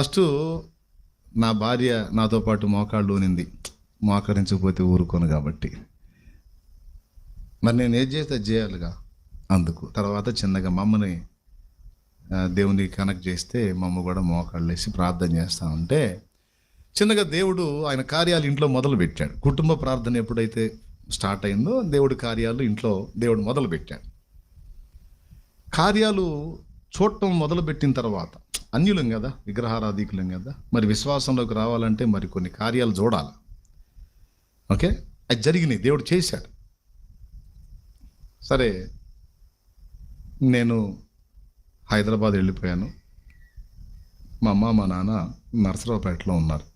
First నా భార్య నాతో పాటు మోకాళ్ళు ఊనింది. మోకరించకపోతే ఊరుకోను కాబట్టి. మరి నేను ఏది చేస్తే అది చేయాలిగా. అందుకు తర్వాత చిన్నగా మమ్మని దేవునికి కనెక్ట్ చేస్తే మమ్మ కూడా మోకాళ్ళు వేసి ప్రార్థన చేస్తా ఉంటే చిన్నగా దేవుడు ఆయన కార్యాలు ఇంట్లో మొదలు పెట్టాడు. కుటుంబ ప్రార్థన ఎప్పుడైతే స్టార్ట్ అయిందో దేవుడి కార్యాలు ఇంట్లో దేవుడు మొదలు పెట్టాడు. కార్యాలు చూడటం మొదలుపెట్టిన తర్వాత అన్యులం కదా, విగ్రహారాధికులం కదా, మరి విశ్వాసంలోకి రావాలంటే మరి కొన్ని కార్యాలు చూడాలి. ఓకే, అది జరిగినాయి, దేవుడు చేశాడు. సరే, నేను హైదరాబాద్ వెళ్ళిపోయాను. మా అమ్మ మా నాన్న నరసరావుపేటలో ఉన్నారు.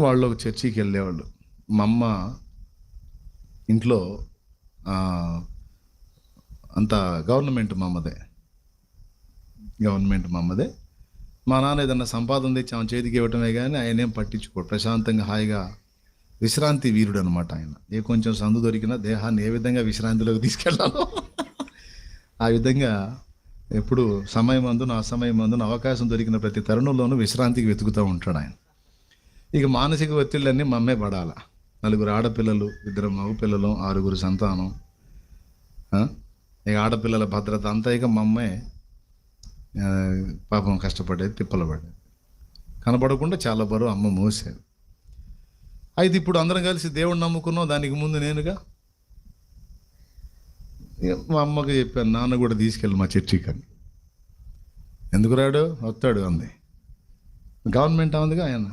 వాళ్ళు ఒక చర్చికి వెళ్ళేవాళ్ళు. మా అమ్మ ఇంట్లో అంత గవర్నమెంట్ మా అమ్మదే. మా నాన్న ఏదన్నా సంపాదన తెచ్చి ఆమె చేతికి ఇవ్వటమే కానీ ఆయన ఏం పట్టించుకోడు. ప్రశాంతంగా హాయిగా విశ్రాంతి వీరుడు అనమాట ఆయన. ఏ కొంచెం సందు దొరికినా దేహాన్ని ఏ విధంగా విశ్రాంతిలోకి తీసుకెళ్ళాలో ఆ విధంగా ఎప్పుడు నా సమయమందున అవకాశం దొరికిన ప్రతి తరుణంలోనూ విశ్రాంతికి వెతుకుతూ ఉంటాడు ఆయన. ఇక మానసిక ఒత్తిళ్ళన్నీ మమ్మే పడాల. 4 ఆడపిల్లలు, 2 మగపిల్లలు, 6 సంతానం. ఇక ఆడపిల్లల భద్రత అంతా ఇక మమ్మే పాపం కష్టపడేది, తిప్పలు పడేది. కనపడకుండా చాలా బరువు అమ్మ మోసేది. అయితే ఇప్పుడు అందరం కలిసి దేవుడిని నమ్ముకున్నాం. దానికి ముందు నేనుగా మా అమ్మకి చెప్పాను, నాన్న కూడా తీసుకెళ్ళి మా చర్చికి అని. ఎందుకు రాడు, వస్తాడు అంది. గవర్నమెంట్ ఉందిగా ఆయన.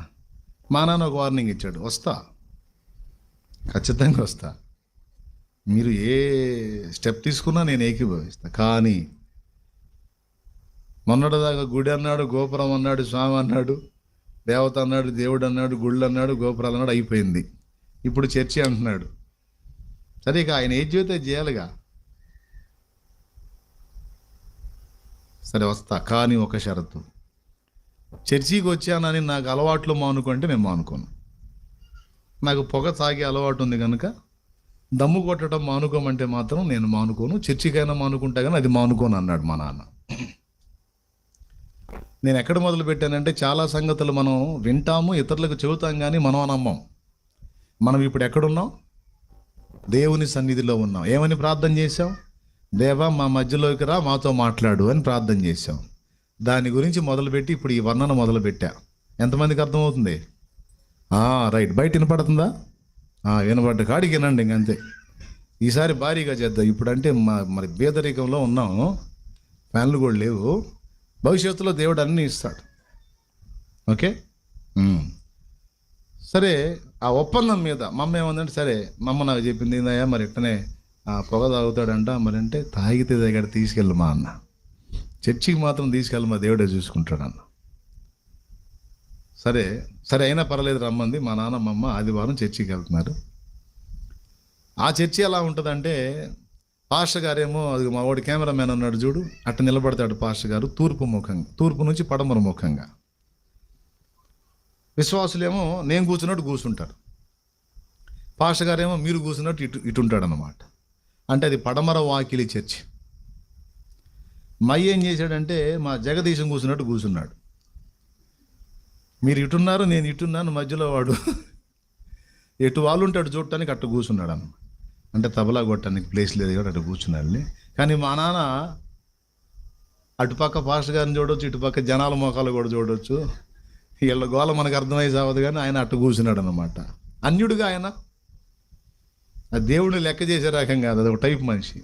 మా నాన్న ఒక వార్నింగ్ ఇచ్చాడు, వస్తా, ఖచ్చితంగా వస్తా, మీరు ఏ స్టెప్ తీసుకున్నా నేను ఏకీభవిస్తా. కానీ మొన్నటిదాకా గుడి అన్నాడు, గోపురం అన్నాడు, స్వామి అన్నాడు, దేవత అన్నాడు, దేవుడు అన్నాడు, గుళ్ళు అన్నాడు, గోపురాలు అన్నాడు, అయిపోయింది. ఇప్పుడు చర్చి అంటున్నాడు. సరే, ఇక ఆయన ఏది చెబితే చేయాలిగా. సరే వస్తా, కానీ ఒక షరతు, చర్చికి వచ్చానని నాకు అలవాట్లు మానుకుంటే నేను మానుకోను. నాకు పొగ తాగే అలవాటు ఉంది కనుక దమ్ము కొట్టడం మానుకోమంటే మాత్రం నేను మానుకోను. చర్చికైనా మానుకుంటా కానీ అది మానుకోను అన్నాడు మా నాన్న. నేను ఎక్కడ మొదలు పెట్టానంటే, చాలా సంగతులు మనం వింటాము, ఇతరులకు చెబుతాం కానీ మనం నమ్మం. మనం ఇప్పుడు ఎక్కడున్నాం? దేవుని సన్నిధిలో ఉన్నాం. ఏమని ప్రార్థన చేశాం? దేవా మా మధ్యలోకి రా, మాతో మాట్లాడు అని ప్రార్థన చేశాం. దాని గురించి మొదలుపెట్టి ఇప్పుడు ఈ వర్ణన మొదలుపెట్టా. ఎంతమందికి అర్థమవుతుంది? రైట్. బయట వినపడుతుందా? వినపడ్డ కాడికి వినండి, ఇంకంతే. ఈసారి భారీగా చేద్దాం. ఇప్పుడంటే మరి పేదరికంలో ఉన్నాం, ఫ్యాన్లు కూడా లేవు. భవిష్యత్తులో దేవుడు అన్నీ ఇస్తాడు. ఓకే, సరే. ఆ ఒప్పందం మీద మమ్మ ఏమందంటే, సరే మమ్మ నాకు చెప్పింది ఏందయ్యా, మరి ఇట్టనే పొగ తాగుతాడంట, మరి అంటే తాగితే దగ్గర తీసుకెళ్ళి మా అన్న, చర్చికి మాత్రం తీసుకెళ్ళి మా దేవుడే చూసుకుంటాడు అన్న. సరే అయినా పర్లేదు రమ్మంది. మా నాన్న మమ్మ ఆదివారం చర్చికి వెళ్తున్నారు. ఆ చర్చి ఎలా ఉంటుందంటే, పాస్టర్ గారేమో, అది మా వాడు కెమెరామెన్ అన్నాడు చూడు, అట్ట నిలబడతాడు పాస్టర్ గారు తూర్పు నుంచి పడమర ముఖంగా. విశ్వాసులేమో నేను కూర్చున్నట్టు కూర్చుంటారు, పాస్టర్ గారేమో మీరు కూర్చున్నట్టు ఇటుంటాడు అన్నమాట. అంటే అది పడమర వాకిలి చర్చి. ఏం చేశాడంటే, మా జగదీశం కూర్చున్నట్టు కూర్చున్నాడు. మీరు ఇటున్నారు, నేను ఇటున్నాను, మధ్యలో వాడు ఎటు వాళ్ళు ఉంటాడు చూడటానికి అట్టు కూర్చున్నాడు అన్న. అంటే తబలా కొట్టడానికి ప్లేస్ లేదు కాబట్టి అటు కూర్చున్నాడు. కానీ మా నాన్న అటుపక్క పాస్టర్ గారిని చూడవచ్చు, ఇటుపక్క జనాల మోకాలు కూడా చూడవచ్చు. వీళ్ళ గోల మనకు అర్థమయ్యి సావదు, కానీ ఆయన అట్టు కూర్చున్నాడు అన్నమాట. అన్యుడిగా ఆయన ఆ దేవుడిని లెక్క చేసే రకం కాదు, అది ఒక టైప్ మనిషి.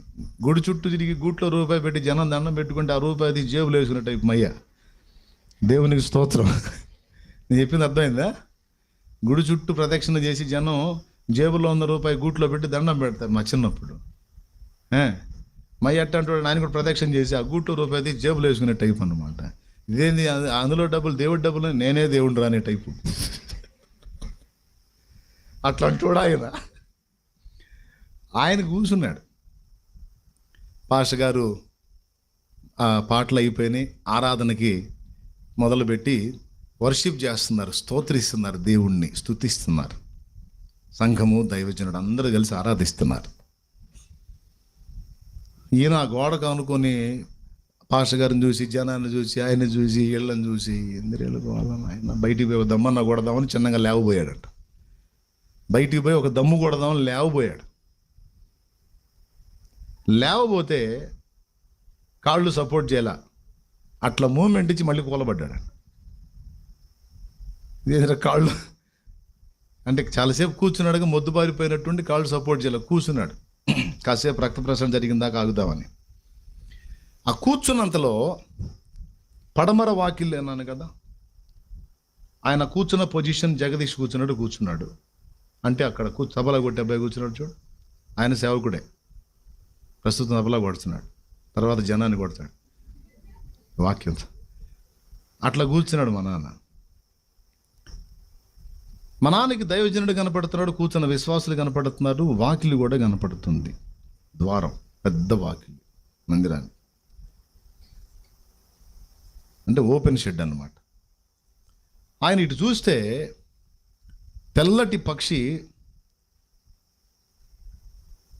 గుడి చుట్టూ తిరిగి గూట్లో రూపాయి పెట్టి జనం దండం పెట్టుకుంటే ఆ రూపాయి అది జేబులు వేసుకునే టైప్ మయ్య. దేవునికి స్తోత్రం. నేను చెప్పింది అర్థమైందా? గుడి చుట్టూ ప్రదక్షిణ చేసి జనం జేబులో ఉన్న రూపాయి గూట్లో పెట్టి దండం పెడతారు. మా చిన్నప్పుడు మయ్య అట్టంటే ఆయన కూడా ప్రదక్షిణ చేసి ఆ గూట్లో రూపాయి తీసి జేబులు వేసుకునే టైప్ అన్నమాట. ఇదేంది, అందులో డబ్బులు, దేవుడి డబ్బులు, నేనే దేవుడు రానే టైపు. అట్లా అంటాడు ఆయన కూర్చున్నాడు. పాస్టర్ గారు ఆ పాటలు అయిపోయినాయి, ఆరాధనకి మొదలుపెట్టి వర్షిప్ చేస్తున్నారు, స్తోత్రిస్తున్నారు, దేవుణ్ణి స్తుతిస్తున్నారు. సంఘము, దైవజనుడు అందరూ కలిసి ఆరాధిస్తున్నారు. ఈయన గోడకు అనుకొని పాస్టర్ గారిని చూసి, జనాన్ని చూసి, ఆయన చూసి, వీళ్ళని చూసి, ఎందుకు వెళ్ళిపోవాలని ఆయన బయటికి పోయి ఒక దమ్మన్న కొడదామని చిన్నగా లేవబోయాడట. బయటికి పోయి ఒక దమ్ము కొడదామని లేవబోయాడు. లేవబోతే కాళ్ళు సపోర్ట్ చేయాల, అట్లా మూమెంట్ ఇచ్చి మళ్ళీ కూలబడ్డాడు. ఇదే కాళ్ళు అంటే చాలాసేపు కూర్చున్నాడుగా, మొద్దు బారిపోయినట్టుండి కాళ్ళు సపోర్ట్ చేయాలి, కూర్చున్నాడు. కాసేపు రక్త ప్రసరణ జరిగిందాకా ఆగుదామని. ఆ కూర్చున్నంతలో పడమర వాకిళ్ళు అన్నాను కదా, ఆయన కూర్చున్న పొజిషన్ జగదీష్ కూర్చున్నాడు. అంటే అక్కడ తబలా కొట్టే అబ్బాయి కూర్చున్నాడు చూడు, ఆయన సేవకుడే, ప్రస్తుతం తబలా కొడుతున్నాడు, తర్వాత జనాన్ని కొడతాడు వాక్యం. అట్లా కూర్చున్నాడు మా నాన్న. మా నాన్నకి దైవజనుడు కనపడుతున్నాడు, కూర్చున్న విశ్వాసులు కనపడుతున్నారు, వాకిలి కూడా కనపడుతుంది. ద్వారం, పెద్ద వాకిలి మందిరానికి, అంటే ఓపెన్ షెడ్ అన్నమాట. ఆయన ఇటు చూస్తే తెల్లటి పక్షి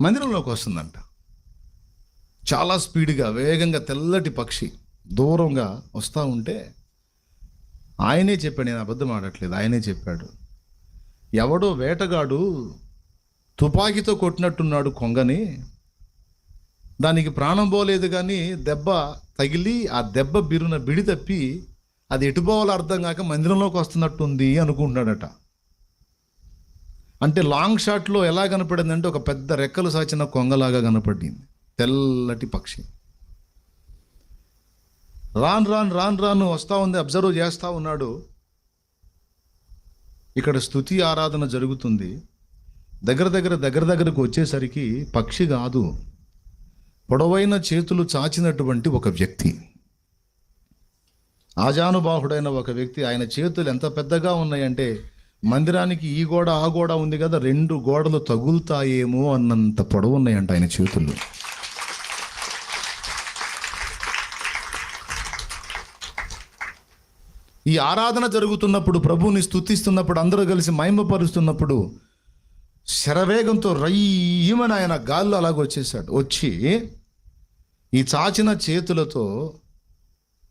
మందిరంలోకి వస్తుందంట. చాలా స్పీడ్గా, వేగంగా తెల్లటి పక్షి దూరంగా వస్తూ ఉంటే ఆయనే చెప్పాడు, నేను అబద్ధం ఆడట్లేదు, ఆయనే చెప్పాడు, ఎవడో వేటగాడు తుపాకీతో కొట్టినట్టున్నాడు కొంగని, దానికి ప్రాణం పోలేదు కానీ దెబ్బ తగిలి ఆ దెబ్బ బిడి తప్పి అది ఎటుపోవాలో అర్థం కాక మందిరంలోకి వస్తున్నట్టుంది అనుకుంటున్నాడట. అంటే లాంగ్ షాట్లో ఎలా కనపడింది అంటే ఒక పెద్ద రెక్కలు సాచిన కొంగలాగా కనపడింది, తెల్లటి పక్షి. రాను వస్తూ ఉంది, అబ్జర్వ్ చేస్తూ ఉన్నాడు. ఇక్కడ స్తుతి ఆరాధన జరుగుతుంది. దగ్గరకు వచ్చేసరికి పక్షి కాదు, పొడవైన చేతులు చాచినటువంటి ఒక వ్యక్తి, ఆజానుబాహుడైన ఒక వ్యక్తి. ఆయన చేతులు ఎంత పెద్దగా ఉన్నాయంటే మందిరానికి ఈ గోడ ఆ గోడ ఉంది కదా, 2 గోడలు తగులుతాయేమో అన్నంత పొడవు ఉన్నాయంట ఆయన చేతులు. ఈ ఆరాధన జరుగుతున్నప్పుడు, ప్రభువుని స్తుతిస్తున్నప్పుడు, అందరూ కలిసి మహిమపరుస్తున్నప్పుడు శరవేగంతో రయ్యమని ఆయన గాల్లో అలాగొచ్చేసాడు. వచ్చి ఈ చాచిన చేతులతో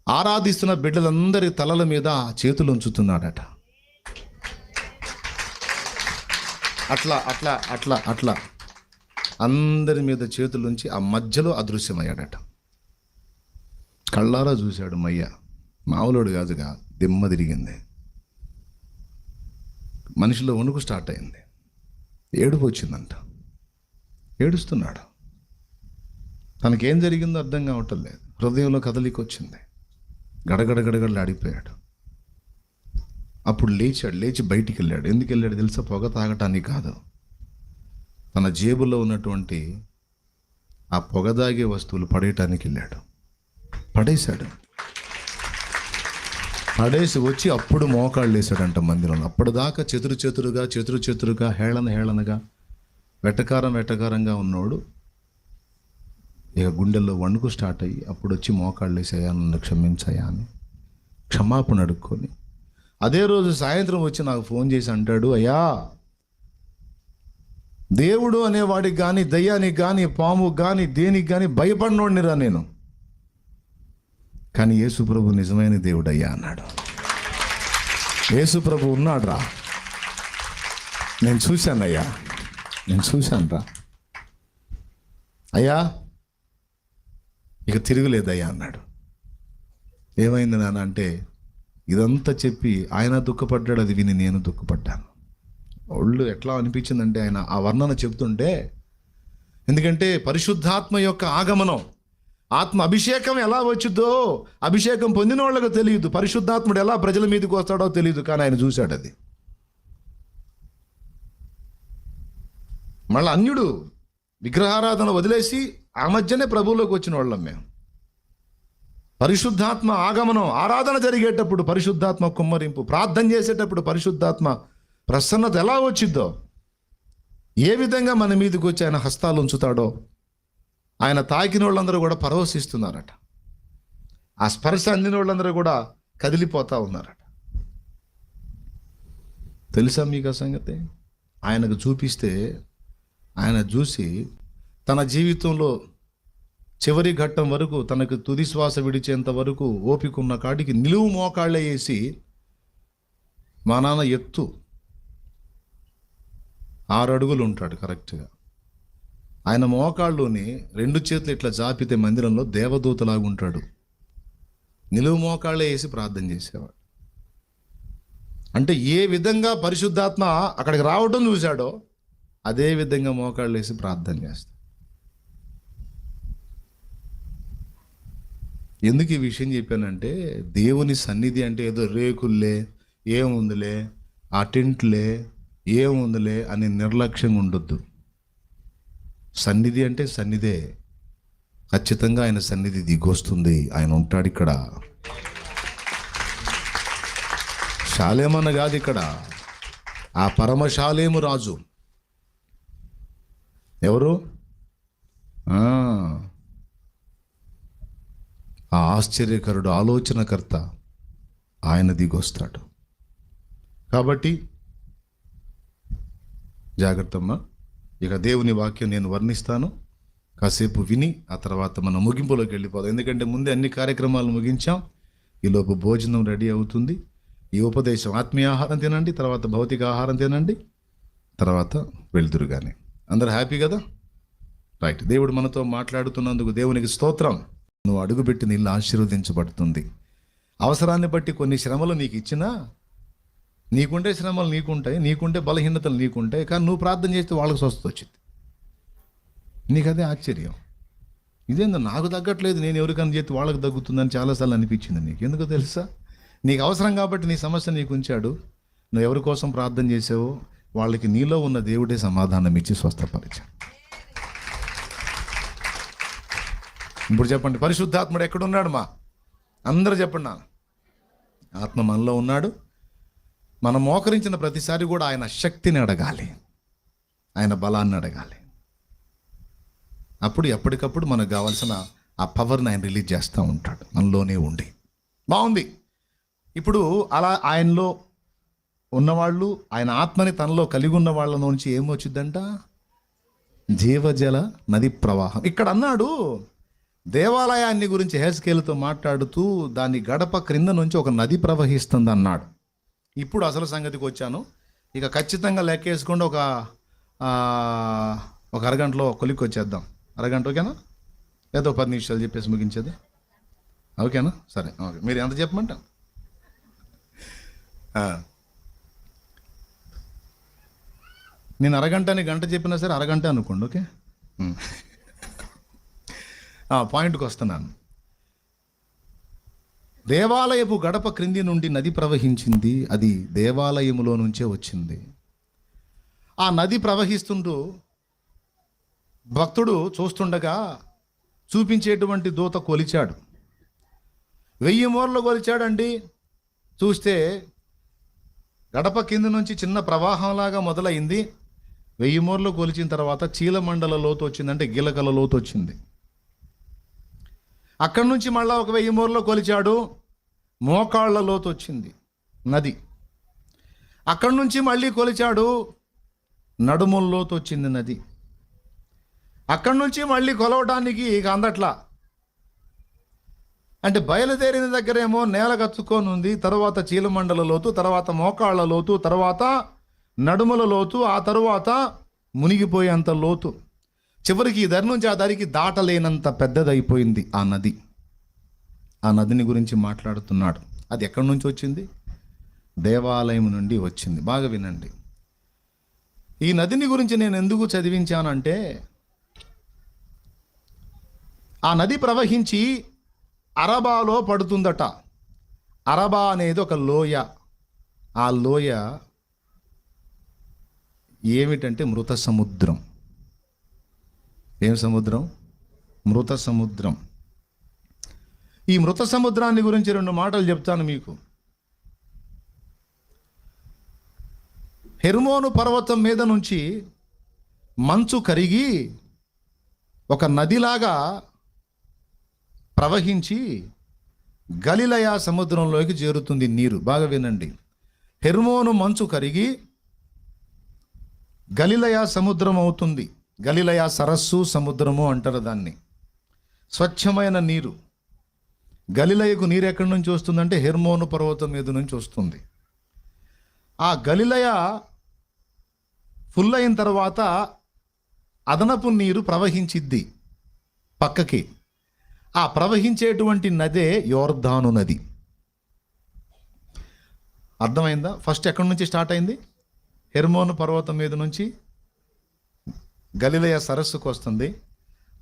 ఆరాధిస్తున్న బిడ్డలందరి తలల మీద చేతులు ఉంచుతున్నాడట. అట్లా అందరి మీద చేతులుంచి ఆ మధ్యలో అదృశ్యమయ్యాడట. కళ్ళారా చూశాడు మయ్య, మామూలుడు కాదుగా, దిమ్మ తిరిగింది. మనిషిలో వణుకు స్టార్ట్ అయింది, ఏడుపు వచ్చిందంట, ఏడుస్తున్నాడు. తనకేం జరిగిందో అర్థం కావటం లేదు, హృదయంలో కదలిక వచ్చింది, గడగడగడగడలు ఆడిపోయాడు. అప్పుడు లేచి బయటికి వెళ్ళాడు. ఎందుకు వెళ్ళాడు తెలుసా? పొగ తాగటానికి కాదు, తన జేబులో ఉన్నటువంటి ఆ పొగ దాగే వస్తువులు పడేయటానికి వెళ్ళాడు. పడేసి వచ్చి అప్పుడు మోకాళ్ళు వేసాడంట మందిరంలో. అప్పటిదాకా చెతురుగా హేళనగా వెటకారంగా ఉన్నోడు ఇక గుండెల్లో వణుకు స్టార్ట్ అయ్యి అప్పుడు వచ్చి మోకాళ్ళు వేసాయా, నన్ను క్షమించాయా అని క్షమాపణ అడుక్కొని అదే రోజు సాయంత్రం వచ్చి నాకు ఫోన్ చేసి అంటాడు, అయ్యా, దేవుడు అనేవాడికి కానీ, దయ్యానికి కానీ, పాము కానీ, దేనికి కానీ భయపడినోడినిరా నేను, కానీ యేసుప్రభు నిజమైన దేవుడు అయ్యా అన్నాడు. యేసుప్రభు ఉన్నాడు రా, నేను చూశానయ్యా, నేను చూశాను రా అయ్యా, ఇక తిరుగులేదయ్యా అన్నాడు. ఏమైంది నాన్న అంటే, ఇదంతా చెప్పి ఆయన దుఃఖపడ్డాడు, అది విని నేను దుఃఖపడ్డాను. ఒళ్ళు ఎట్లా అనిపించిందంటే ఆయన ఆ వర్ణన చెప్తుంటే, ఎందుకంటే పరిశుద్ధాత్మ యొక్క ఆగమనం, ఆత్మ అభిషేకం ఎలా వచ్చిందో అభిషేకం పొందిన వాళ్ళకు తెలియదు, పరిశుద్ధాత్ముడు ఎలా ప్రజల మీదకి వస్తాడో తెలియదు, కానీ ఆయన చూశాడు అది. మళ్ళీ అన్యుడు విగ్రహారాధన వదిలేసి ఆ మధ్యనే ప్రభువులోకి వచ్చిన వాళ్ళం మేము. పరిశుద్ధాత్మ ఆగమనం, ఆరాధన జరిగేటప్పుడు పరిశుద్ధాత్మ కుమ్మరింపు, ప్రార్థన చేసేటప్పుడు పరిశుద్ధాత్మ ప్రసన్నత ఎలా వచ్చిద్దో, ఏ విధంగా మన మీదకి వచ్చి ఆయన హస్తాలు ఉంచుతాడో, ఆయన తాకిన వాళ్ళందరూ కూడా పరవశిస్తున్నారట. ఆ స్పర్శ అందిన వాళ్ళందరూ కూడా కదిలిపోతూ ఉన్నారట. తెలుసా మీకు ఆ సంగతి? ఆయనకు చూపిస్తే ఆయన చూసి తన జీవితంలో చివరి ఘట్టం వరకు, తనకు తుది శ్వాస విడిచేంత వరకు ఓపిక ఉన్న కాడికి నిలువు మోకాళ్ళే వేసి, మా నాన్న ఎత్తు 6 అడుగులు ఉంటాడు కరెక్ట్గా. ఆయన మోకాళ్ళుని 2 చేతులు ఇట్లా జాపితే మందిరంలో దేవదూతలాగా ఉంటాడు. నిలువు మోకాళ్ళే వేసి ప్రార్థన చేసేవాడు. అంటే ఏ విధంగా పరిశుద్ధాత్మ అక్కడికి రావడం చూశాడో అదే విధంగా మోకాళ్ళు వేసి ప్రార్థన చేస్తాడు. ఎందుకు ఈ విషయం చెప్పానంటే, దేవుని సన్నిధి అంటే ఏదో రేకుల్లే, ఏముందిలే, ఆ టెంట్లే, ఏముందిలే అని నిర్లక్ష్యంగా ఉండొద్దు. సన్నిధి అంటే సన్నిధే. ఖచ్చితంగా ఆయన సన్నిధి దిగొస్తుంది. ఆయన ఉంటాడు ఇక్కడ. శాలేమన్న కాదు ఇక్కడ, ఆ పరమశాలేము రాజు ఎవరు? ఆ ఆశ్చర్యకరుడు, ఆలోచనకర్త, ఆయన దిగొస్తాడు. కాబట్టి జాగ్రత్తమ్మా. ఇక దేవుని వాక్యం నేను వర్ణిస్తాను, కాసేపు విని ఆ తర్వాత మనం ముగింపులోకి వెళ్ళిపోదాం. ఎందుకంటే ముందే అన్ని కార్యక్రమాలు ముగించాం. ఈలోపు భోజనం రెడీ అవుతుంది. ఈ ఉపదేశం ఆత్మీయ ఆహారం తినండి, తర్వాత భౌతిక ఆహారం తినండి, తర్వాత వెళ్తురు. కానీ అందరు హ్యాపీ కదా? రైట్. దేవుడు మనతో మాట్లాడుతున్నందుకు దేవునికి స్తోత్రం. నువ్వు అడుగుపెట్టిన ఇల్లు ఆశీర్వదించబడుతుంది. అవసరాన్ని బట్టి కొన్ని శ్రమలు నీకు ఇచ్చినా, నీకుంటే శ్రమలు నీకుంటాయి, నీకుంటే బలహీనతలు నీకుంటాయి, కానీ నువ్వు ప్రార్థన చేస్తే వాళ్ళకి స్వస్థత వచ్చింది. నీకు అదే ఆశ్చర్యం. ఇదేందో నాకు తగ్గట్లేదు, నేను ఎవరికైనా చేస్తే వాళ్ళకి తగ్గుతుందని చాలాసార్లు అనిపించింది. నీకు ఎందుకో తెలుసా? నీకు అవసరం కాబట్టి నీ సమస్య నీకు ఉంచాడు. నువ్వు ఎవరి కోసం ప్రార్థన చేసావో వాళ్ళకి నీలో ఉన్న దేవుడే సమాధానం ఇచ్చి స్వస్థపరిచాడు. ఇప్పుడు చెప్పండి, పరిశుద్ధాత్ముడు ఎక్కడున్నాడు? అందరూ చెప్పండి. ఆత్మ మనలో ఉన్నాడు. మనం మోకరించిన ప్రతిసారి కూడా ఆయన శక్తిని అడగాలి, ఆయన బలాన్ని అడగాలి. అప్పుడు ఎప్పటికప్పుడు మనకు కావాల్సిన ఆ పవర్ని ఆయన రిలీజ్ చేస్తూ ఉంటాడు మనలోనే ఉండి. బాగుంది. ఇప్పుడు అలా ఆయనలో ఉన్నవాళ్ళు, ఆయన ఆత్మని తనలో కలిగి ఉన్న వాళ్ళ నుంచి ఏమొచ్చిందంట? జీవజల నది ప్రవాహం. ఇక్కడ అన్నాడు, దేవాలయాన్ని గురించి హెజ్కేలుతో మాట్లాడుతూ దాని గడప క్రింద నుంచి ఒక నది ప్రవహిస్తుంది అన్నాడు. ఇప్పుడు అసలు సంగతికి వచ్చాను. ఇక ఖచ్చితంగా లెక్కేసుకోండి, ఒక అరగంటలో కొలిక్కి వచ్చేద్దాం. అరగంట ఓకేనా? లేదా 10 నిమిషాలు చెప్పేసి ముగించేది ఓకేనా? సరే, ఓకే. మీరు ఎంత చెప్పమంట? నేను అరగంట అని గంట చెప్పినా సరే అరగంట అనుకోండి, ఓకే? పాయింట్కి వస్తున్నాను. దేవాలయపు గడప క్రింది నుండి నది ప్రవహించింది. అది దేవాలయములో నుంచే వచ్చింది. ఆ నది ప్రవహిస్తుంటూ భక్తుడు చూస్తుండగా చూపించేటువంటి దూత కొలిచాడు. 1000 మూరలు కొలిచాడండి. చూస్తే గడప కింద నుంచి చిన్న ప్రవాహంలాగా మొదలైంది. 1000 మూరలు కొలిచిన తర్వాత చీలమండల లోతు వచ్చిందంటే గిలకల లోతు వచ్చింది. అక్కడి నుంచి మళ్ళీ ఒక 1000 మూరలు కొలిచాడు, మోకాళ్ళ లోతు వచ్చింది నది. అక్కడి నుంచి మళ్ళీ కొలిచాడు, నడుముల లోతు వచ్చింది నది. అక్కడి నుంచి మళ్ళీ కొలవడానికి ఇక అందట్లా. అంటే బయలుదేరిన దగ్గరేమో నేల కచ్చుకొని ఉంది, తర్వాత చీలమండల లోతు, తర్వాత మోకాళ్ళ లోతు, తర్వాత నడుముల లోతు, ఆ తరువాత మునిగిపోయేంత లోతు. చివరికి ఈ దరి నుంచి ఆ దరికి దాటలేనంత పెద్దదైపోయింది ఆ నది. ఆ నదిని గురించి మాట్లాడుతున్నాడు. అది ఎక్కడి నుంచి వచ్చింది? దేవాలయం నుండి వచ్చింది. బాగా వినండి. ఈ నదిని గురించి నేను ఎందుకు చదివించానంటే, ఆ నది ప్రవహించి అరబాలో పడుతుందట. అరబా అనేది ఒక లోయ. ఆ లోయ ఏమిటంటే మృత సముద్రం. ఏం సముద్రం? మృత సముద్రం. ఈ మృత సముద్రాన్ని గురించి 2 మాటలు చెప్తాను మీకు. హెర్మోను పర్వతం మీద నుంచి మంచు కరిగి ఒక నదిలాగా ప్రవహించి గలిలయ సముద్రంలోకి చేరుతుంది నీరు. బాగా వినండి. హెర్మోను మంచు కరిగి గలిలయ సముద్రం అవుతుంది. గలిలయ సరస్సు, సముద్రము అంటారు దాన్ని. స్వచ్ఛమైన నీరు. గలిలయకు నీరు ఎక్కడి నుంచి వస్తుందంటే హెర్మోను పర్వతం మీద నుంచి వస్తుంది. ఆ గలిలయ ఫుల్ అయిన తర్వాత అదనపు నీరు ప్రవహించిద్ది పక్కకి. ఆ ప్రవహించేటువంటి నదే యోర్దాను నది. అర్థమైందా? ఫస్ట్ ఎక్కడి నుంచి స్టార్ట్ అయింది? హెర్మోను పర్వతం మీద నుంచి గలిలయ సరస్సుకు వస్తుంది.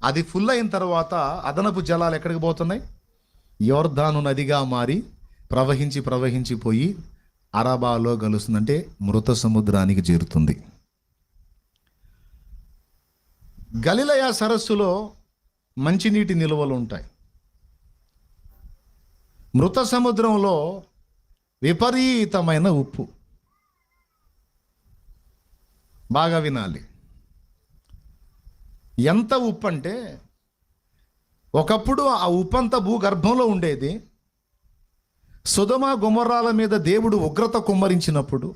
అది ఫుల్ అయిన తర్వాత అదనపు జలాలు ఎక్కడికి పోతున్నాయి? యోర్దాను నదిగా మారి ప్రవహించిపోయి అరబాలో కలుస్తుందంటే మృత సముద్రానికి చేరుతుంది. గలిలయ సరస్సులో మంచినీటి నిల్వలు ఉంటాయి. మృత సముద్రంలో విపరీతమైన ఉప్పు. బాగా వినాలి. ఎంత ఉప్పు అంటే ఒకప్పుడు ఆ ఉప్పంతా భూగర్భంలో ఉండేది. సొదొమ గొమొర్రాల మీద దేవుడు ఉగ్రత కుమ్మరించినప్పుడు,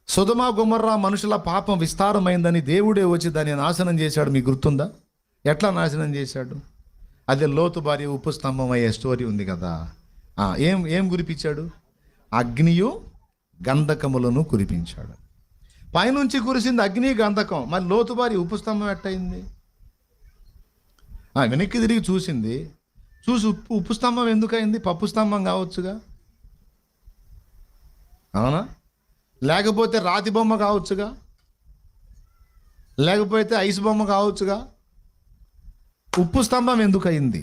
సొదొమ గొమొర్రా మనుషుల పాపం విస్తారమైందని దేవుడే వచ్చి దాన్ని నాశనం చేశాడు. మీకు గుర్తుందా? ఎట్లా నాశనం చేశాడు? అదే లోతు భార్య ఉప్పు స్తంభం అయ్యే స్టోరీ ఉంది కదా. ఏం కురిపించాడు? అగ్నియు గంధకములను కురిపించాడు. పైనుంచి కురిసింది అగ్ని గంధకం, మరి లోతు భార్య ఉప్పు స్తంభం ఎట్టయింది? వెనక్కి తిరిగి చూసింది. చూసి ఉప్పు స్తంభం ఎందుకయింది? పప్పు స్తంభం కావచ్చుగా, అవునా? లేకపోతే రాతి బొమ్మ కావచ్చుగా, లేకపోతే ఐస్ బొమ్మ కావచ్చుగా. ఉప్పు స్తంభం ఎందుకయింది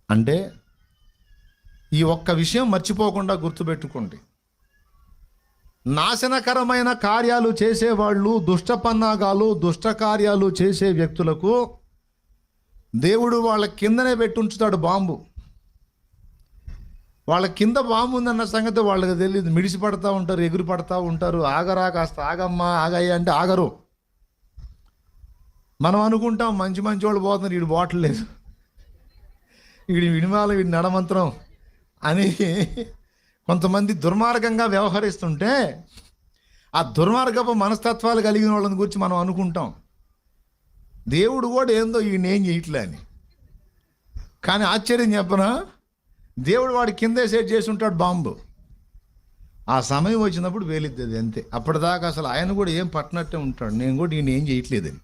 అంటే ఈ ఒక్క విషయం మర్చిపోకుండా గుర్తుపెట్టుకోండి. నాశనకరమైన కార్యాలు చేసేవాళ్ళు, దుష్ట పన్నాగాలు, దుష్ట కార్యాలు చేసే వ్యక్తులకు దేవుడు వాళ్ళ కిందనే పెట్టి ఉంచుతాడు బాంబు. వాళ్ళ కింద బాంబు ఉందన్న సంగతి వాళ్ళకి తెలియదు. మిడిసి పడతా ఉంటారు, ఎగురు పడతా ఉంటారు. ఆగరా, కాస్త ఆగమ్మా, ఆగయ్య అంటే ఆగరు. మనం అనుకుంటాం మంచి వాళ్ళు పోతున్నారు, వీడు పోవట్లేదు, వీడి వినిమాల, వీడి నడమంత్రం అని. కొంతమంది దుర్మార్గంగా వ్యవహరిస్తుంటే ఆ దుర్మార్గపు మనస్తత్వాలు కలిగిన వాళ్ళని గురించి మనం అనుకుంటాం దేవుడు కూడా ఏందో ఈయన ఏం చేయట్లే అని. కానీ ఆశ్చర్యం చెప్పనా, దేవుడు వాడి కిందే సెట్ చేసి ఉంటాడు బాంబు. ఆ సమయం వచ్చినప్పుడు వేలిద్ది అంతే. అప్పటిదాకా అసలు ఆయన కూడా ఏం పట్టినట్టే ఉంటాడు, నేను కూడా ఈయన ఏం చేయట్లేదని.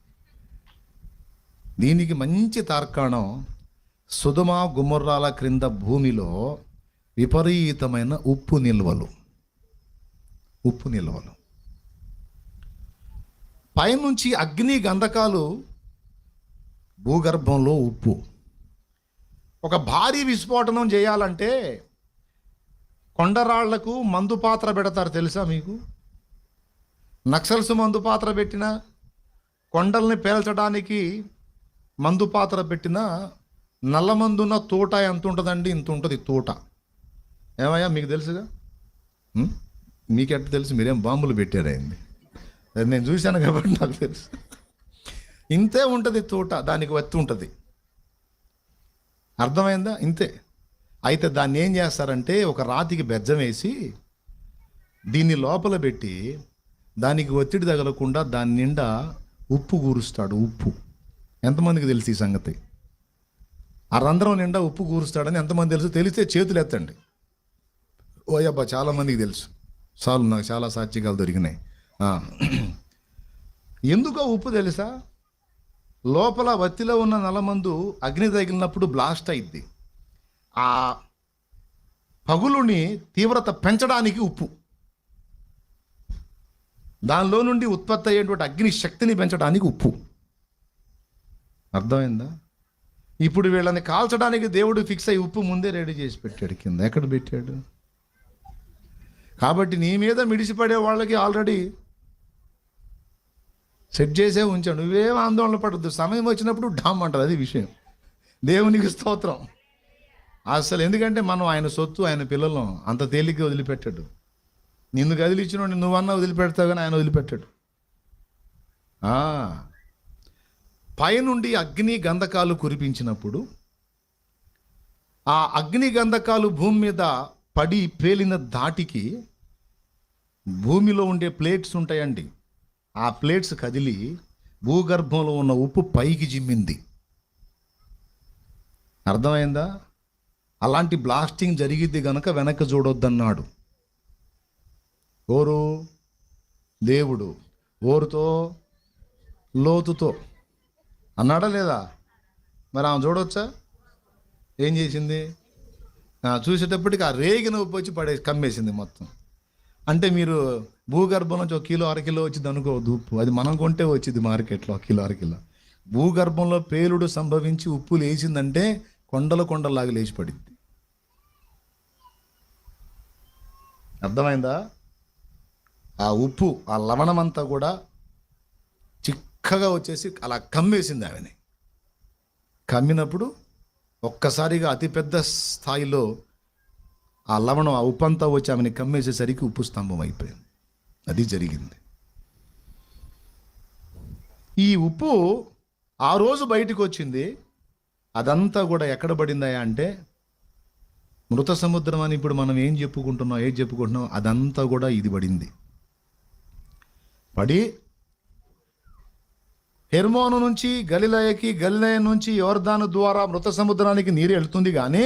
దీనికి మంచి తార్కాణం సొదొమ గొమొర్రాల క్రింద భూమిలో విపరీతమైన ఉప్పు నిల్వలు. పైనుంచి అగ్ని గంధకాలు, భూగర్భంలో ఉప్పు. ఒక భారీ విస్ఫోటనం చేయాలంటే కొండరాళ్లకు మందు పాత్ర పెడతారు, తెలుసా మీకు? నక్సల్స్ మందు పాత్ర పెట్టిన, కొండల్ని పేల్చడానికి మందు పాత్ర పెట్టిన, నల్ల మందున్న తోట ఎంత ఉంటుందండి? ఇంత ఉంటుంది తోట. ఏమయ్యా మీకు తెలుసుగా? మీకెట్ట తెలుసు? మీరేం బాంబులు పెట్టారైంది? నేను చూశాను కాబట్టి నాకు తెలుసు. ఇంతే ఉంటుంది తోట, దానికి వత్తి ఉంటుంది. అర్థమైందా? ఇంతే. అయితే దాన్ని ఏం చేస్తారంటే ఒక రాతికి బెజ్జం వేసి దీన్ని లోపల పెట్టి దానికి ఒత్తిడి తగలకుండా దాని నిండా ఉప్పు కూరుస్తాడు. ఉప్పు ఎంతమందికి తెలుసు ఈ సంగతి? ఆ రంధ్రం నిండా ఉప్పు కూరుస్తాడని ఎంతమంది తెలుసు? తెలిస్తే చేతులు ఎత్తండి. ఓయబ్బా, చాలామందికి తెలుసు. చాలు, నాకు చాలా సాక్షికాలు దొరికినాయి. ఎందుకో ఉప్పు తెలుసా? లోపల వత్తిలో ఉన్న నల్లమందు అగ్ని తగిలినప్పుడు బ్లాస్ట్ అయింది. ఆ పగులుని తీవ్రత పెంచడానికి ఉప్పు, దానిలో నుండి ఉత్పత్తి అయ్యేటువంటి అగ్ని శక్తిని పెంచడానికి ఉప్పు. అర్థమైందా? ఇప్పుడు వీళ్ళని కాల్చడానికి దేవుడు ఫిక్స్ అయ్యి ఉప్పు ముందే రెడీ చేసి పెట్టాడు. కింద ఎక్కడ పెట్టాడు? కాబట్టి నీ మీద మిడిసిపడే వాళ్ళకి ఆల్రెడీ సెట్ చేసే ఉంచాడు. నువ్వేం ఆందోళన పడద్దు, సమయం వచ్చినప్పుడు డామ్ అంటారు. అది విషయం. దేవునికి స్తోత్రం అసలు. ఎందుకంటే మనం ఆయన సొత్తు, ఆయన పిల్లలను అంత తేలిగ్గా వదిలిపెట్టాడు. నిన్ను కదిలిచ్చిన నువ్వన్నా వదిలిపెడతావు, కానీ ఆయన వదిలిపెట్టాడు. పైనుండి అగ్ని గంధకాలు కురిపించినప్పుడు ఆ అగ్ని గంధకాలు భూమి మీద పడి పేలిన ధాటికి భూమిలో ఉండే ప్లేట్స్ ఉంటాయండి. ఆ ప్లేట్స్ కదిలి భూగర్భంలో ఉన్న ఉప్పు పైకి జిమ్మింది. అర్థమైందా? అలాంటి బ్లాస్టింగ్ జరిగిద్ది గనక వెనక్కి చూడొద్దన్నాడు. ఓరు దేవుడు ఓరుతో లోతుతో అన్నాడా లేదా? మరి ఆమె చూడవచ్చా? ఏం చేసింది? చూసేటప్పటికి ఆ రేగిన ఉప్పు వచ్చి కమ్మేసింది మొత్తం. అంటే మీరు భూగర్భం నుంచి 1 కిలో 1/2 కిలో వచ్చింది అనుకోవద్దు ఉప్పు. అది మనం కొంటే వచ్చింది మార్కెట్లో 1 కిలో 1/2 కిలో. భూగర్భంలో పేలుడు సంభవించి ఉప్పు లేచిందంటే కొండలాగా లేచి పడింది. అర్థమైందా? ఆ ఉప్పు ఆ లవణమంతా కూడా చిక్కగా వచ్చేసి అలా కమ్మేసింది ఆమెని. కమ్మినప్పుడు ఒక్కసారిగా అతిపెద్ద స్థాయిలో ఆ లవణం ఆ ఉప్పు అంతా వచ్చి ఆమెని కమ్మేసేసరికి ఉప్పు స్తంభం అయిపోయింది. అది జరిగింది. ఈ ఉప్పు ఆ రోజు బయటకు వచ్చింది. అదంతా కూడా ఎక్కడ పడిందా అంటే మృత సముద్రం అని ఇప్పుడు మనం ఏం చెప్పుకుంటున్నాం అదంతా కూడా ఇది పడింది. పడి హెర్మోను నుంచి గలిలయకి, గలిలయ నుంచి యోర్దాను ద్వారా మృత సముద్రానికి నీరు వెళ్తుంది. కానీ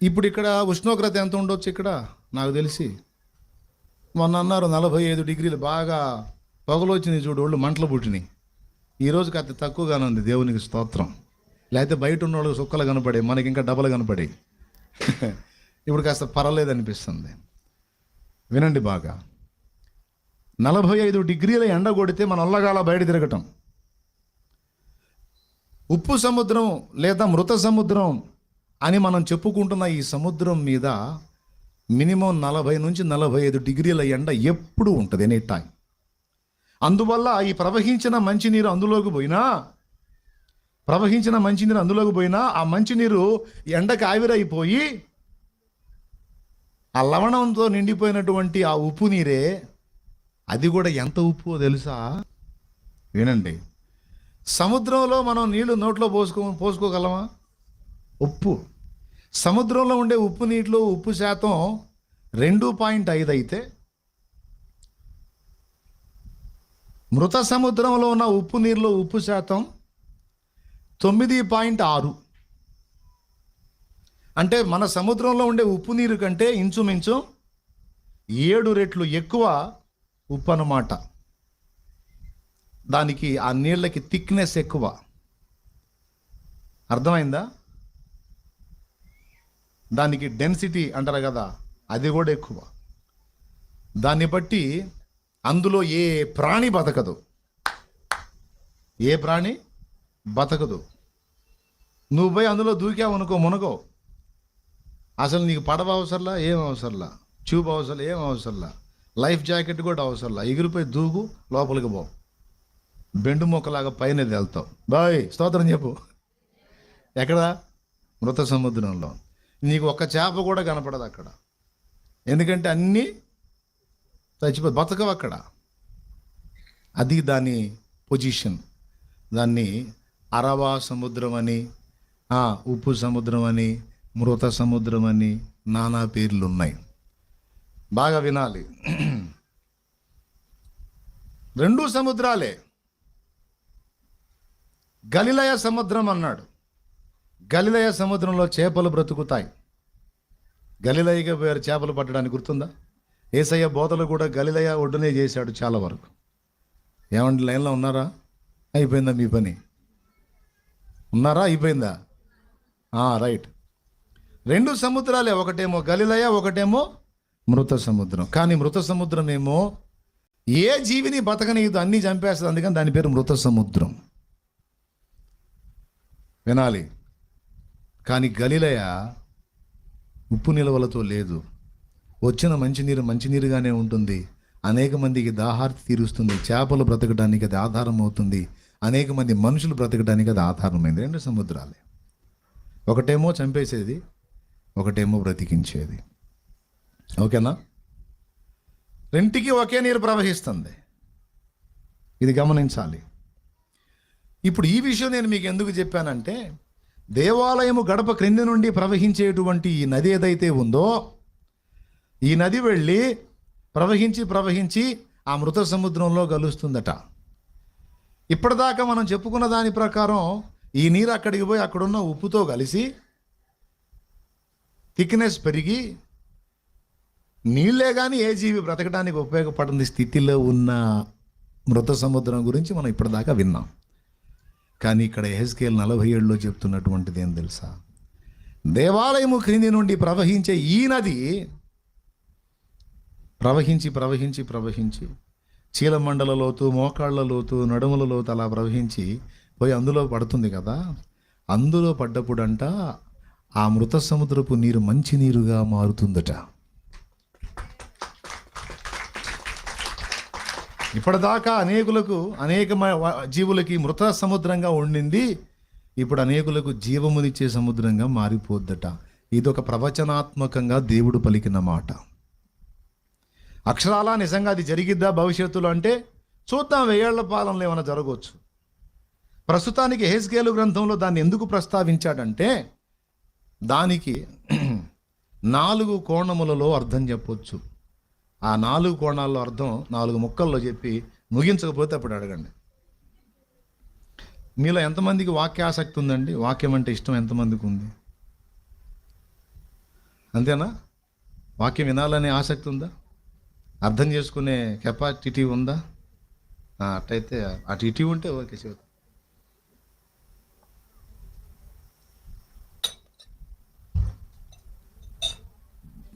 ఇప్పుడు ఇక్కడ ఉష్ణోగ్రత ఎంత ఉండొచ్చు? ఇక్కడ నాకు తెలిసి మొన్న అన్నారు 45 డిగ్రీలు, బాగా పొగలు వచ్చినాయి చూడు, ఒళ్ళు మంటలు పుట్టినాయి. ఈరోజుకి అతి తక్కువగానే ఉంది, దేవునికి స్తోత్రం. లేకపోతే బయట ఉన్న వాళ్ళకి సుక్కలు కనపడే, మనకి ఇంకా డబల్ కనపడే. ఇప్పుడు కాస్త పర్వాలేదు అనిపిస్తుంది. వినండి బాగా, 45 డిగ్రీల ఎండ కొడితే మన ఒళ్ళగాల బయట తిరగటం. ఉప్పు సముద్రం లేదా మృత సముద్రం అని మనం చెప్పుకుంటున్న ఈ సముద్రం మీద మినిమం 40 నుంచి 45 డిగ్రీల ఎండ ఎప్పుడు ఉంటుంది, ఎనీ టైం. అందువల్ల ఈ ప్రవహించిన మంచినీరు అందులోకి పోయినా ఆ మంచినీరు ఎండకు ఆవిరైపోయి ఆ లవణంతో నిండిపోయినటువంటి ఆ ఉప్పు నీరే, అది కూడా ఎంత ఉప్పు తెలుసా? వినండి, సముద్రంలో మనం నీళ్లు నోట్లో పోసుకోగలమా? ఉప్పు. సముద్రంలో ఉండే ఉప్పు నీటిలో ఉప్పు శాతం 2.5 అయితే మృత సముద్రంలో ఉన్న ఉప్పు నీరులో ఉప్పు శాతం 9.6. అంటే మన సముద్రంలో ఉండే ఉప్పు నీరు కంటే ఇంచుమించు 7 రెట్లు ఎక్కువ ఉప్పు అన్నమాట. దానికి ఆ నీళ్ళకి థిక్నెస్ ఎక్కువ. అర్థమైందా? దానికి డెన్సిటీ అంటారు కదా, అది కూడా ఎక్కువ. దాన్ని బట్టి అందులో ఏ ప్రాణి బతకదు. నువ్వు పోయి అందులో దూకావు అనుకో, మునగో. అసలు నీకు పడవ అవసరంలా, ఏం అవసరంలా, ట్యూబ్ అవసరం, ఏం అవసరంలా, లైఫ్ జాకెట్ కూడా అవసరంలా. ఎగిరిపోయి దూకు, లోపలికి పో, బెండు మొక్కలాగా పైన వెళ్తావు. బాయ్ స్తోత్రం చెప్పు. ఎక్కడ? మృత సముద్రంలో. నీకు ఒక్క చేప కూడా కనపడదు అక్కడ, ఎందుకంటే అన్నీ చచ్చిపోయి బతకవు అక్కడ. అది దాని పొజిషన్. దాన్ని అరవా సముద్రం అని, ఉప్పు సముద్రం అని, మృత సముద్రం అని నానా పేర్లు ఉన్నాయి. బాగా వినాలి. 2 సముద్రాలే. గలిలయ సముద్రం అన్నాడు. గలిలయ సముద్రంలో చేపలు బ్రతుకుతాయి. గలిలయగా పోయారు చేపలు పట్టడానికి, గుర్తుందా? యేసయ్య బోధలు కూడా గలిలయ ఒడ్డునే చేశాడు చాలా వరకు. ఏమండి, లైన్లో ఉన్నారా? అయిపోయిందా మీ పని? ఉన్నారా? అయిపోయిందా? రైట్. 2 సముద్రాలే, ఒకటేమో గలిలయ, ఒకటేమో మృత సముద్రం. కానీ మృత సముద్రం ఏమో ఏ జీవిని బతకనీయదు, అన్నీ చంపేస్తుంది. అందుకని దాని పేరు మృత సముద్రం. వినాలి. కానీ గలిలయ ఉప్పు నిల్వలతో లేదు. వచ్చిన మంచినీరుగానే ఉంటుంది. అనేక మందికి దాహార్తి తీరుస్తుంది. చేపలు బ్రతకడానికి అది ఆధారం అవుతుంది. అనేక మంది మనుషులు బ్రతకడానికి అది ఆధారమైంది. 2 సముద్రాలే. ఒకటేమో చంపేసేది, ఒకటేమో బ్రతికించేది. ఓకేనా? రెంటికి ఒకే నీరు ప్రవహిస్తుంది. ఇది గమనించాలి. ఇప్పుడు ఈ విషయం నేను మీకు ఎందుకు చెప్పానంటే, దేవాలయము గడప క్రింది నుండి ప్రవహించేటువంటి ఈ నది ఏదైతే ఉందో, ఈ నది వెళ్ళి ప్రవహించి ఆ మృత సముద్రంలో కలుస్తుందట. ఇప్పటిదాకా మనం చెప్పుకున్న దాని ప్రకారం ఈ నీరు అక్కడికి పోయి అక్కడున్న ఉప్పుతో కలిసి థిక్నెస్ పెరిగి నీళ్ళే కానీ ఏ జీవి బ్రతకడానికి ఉపయోగపడని స్థితిలో ఉన్న మృత సముద్రం గురించి మనం ఇప్పటిదాకా విన్నాం. కానీ ఇక్కడ యెహెజ్కేలు 47లో చెప్తున్నటువంటిది ఏం తెలుసా? దేవాలయము క్రింది నుండి ప్రవహించే ఈ నది ప్రవహించి ప్రవహించి ప్రవహించి చీలమండల లోతు, మోకాళ్ళ లోతు, నడుముల లోతు అలా ప్రవహించి పోయి అందులో పడుతుంది కదా. అందులో పడ్డప్పుడంట ఆ మృత సముద్రపు నీరు మంచి నీరుగా మారుతుందట. ఇప్పటిదాకా అనేక జీవులకి మృత సముద్రంగా ఉండింది, ఇప్పుడు అనేకులకు జీవమునిచ్చే సముద్రంగా మారిపోద్దట. ఇదొక ప్రవచనాత్మకంగా దేవుడు పలికిన మాట. అక్షరాలా నిజంగా అది జరిగిద్దా భవిష్యత్తులో అంటే చూద్దాం, 1000 ఏళ్ల పాలనలో ఏమైనా జరగవచ్చు. ప్రస్తుతానికి యెహెజ్కేలు గ్రంథంలో దాన్ని ఎందుకు ప్రస్తావించాడంటే దానికి 4 కోణములలో అర్థం చెప్పొచ్చు. ఆ 4 కోణాల్లో అర్థం 4 ముక్కల్లో చెప్పి ముగించకపోతే అప్పుడు అడగండి. మీలో ఎంతమందికి వాక్య ఆసక్తి ఉందండి? వాక్యం అంటే ఇష్టం ఎంతమందికి ఉంది? అంతేనా? వాక్యం వినాలనే ఆసక్తి ఉందా? అర్థం చేసుకునే కెపాసిటీ ఉందా? అట్టయితే అటు ఇటు ఉంటే ఓకే. చెబుతా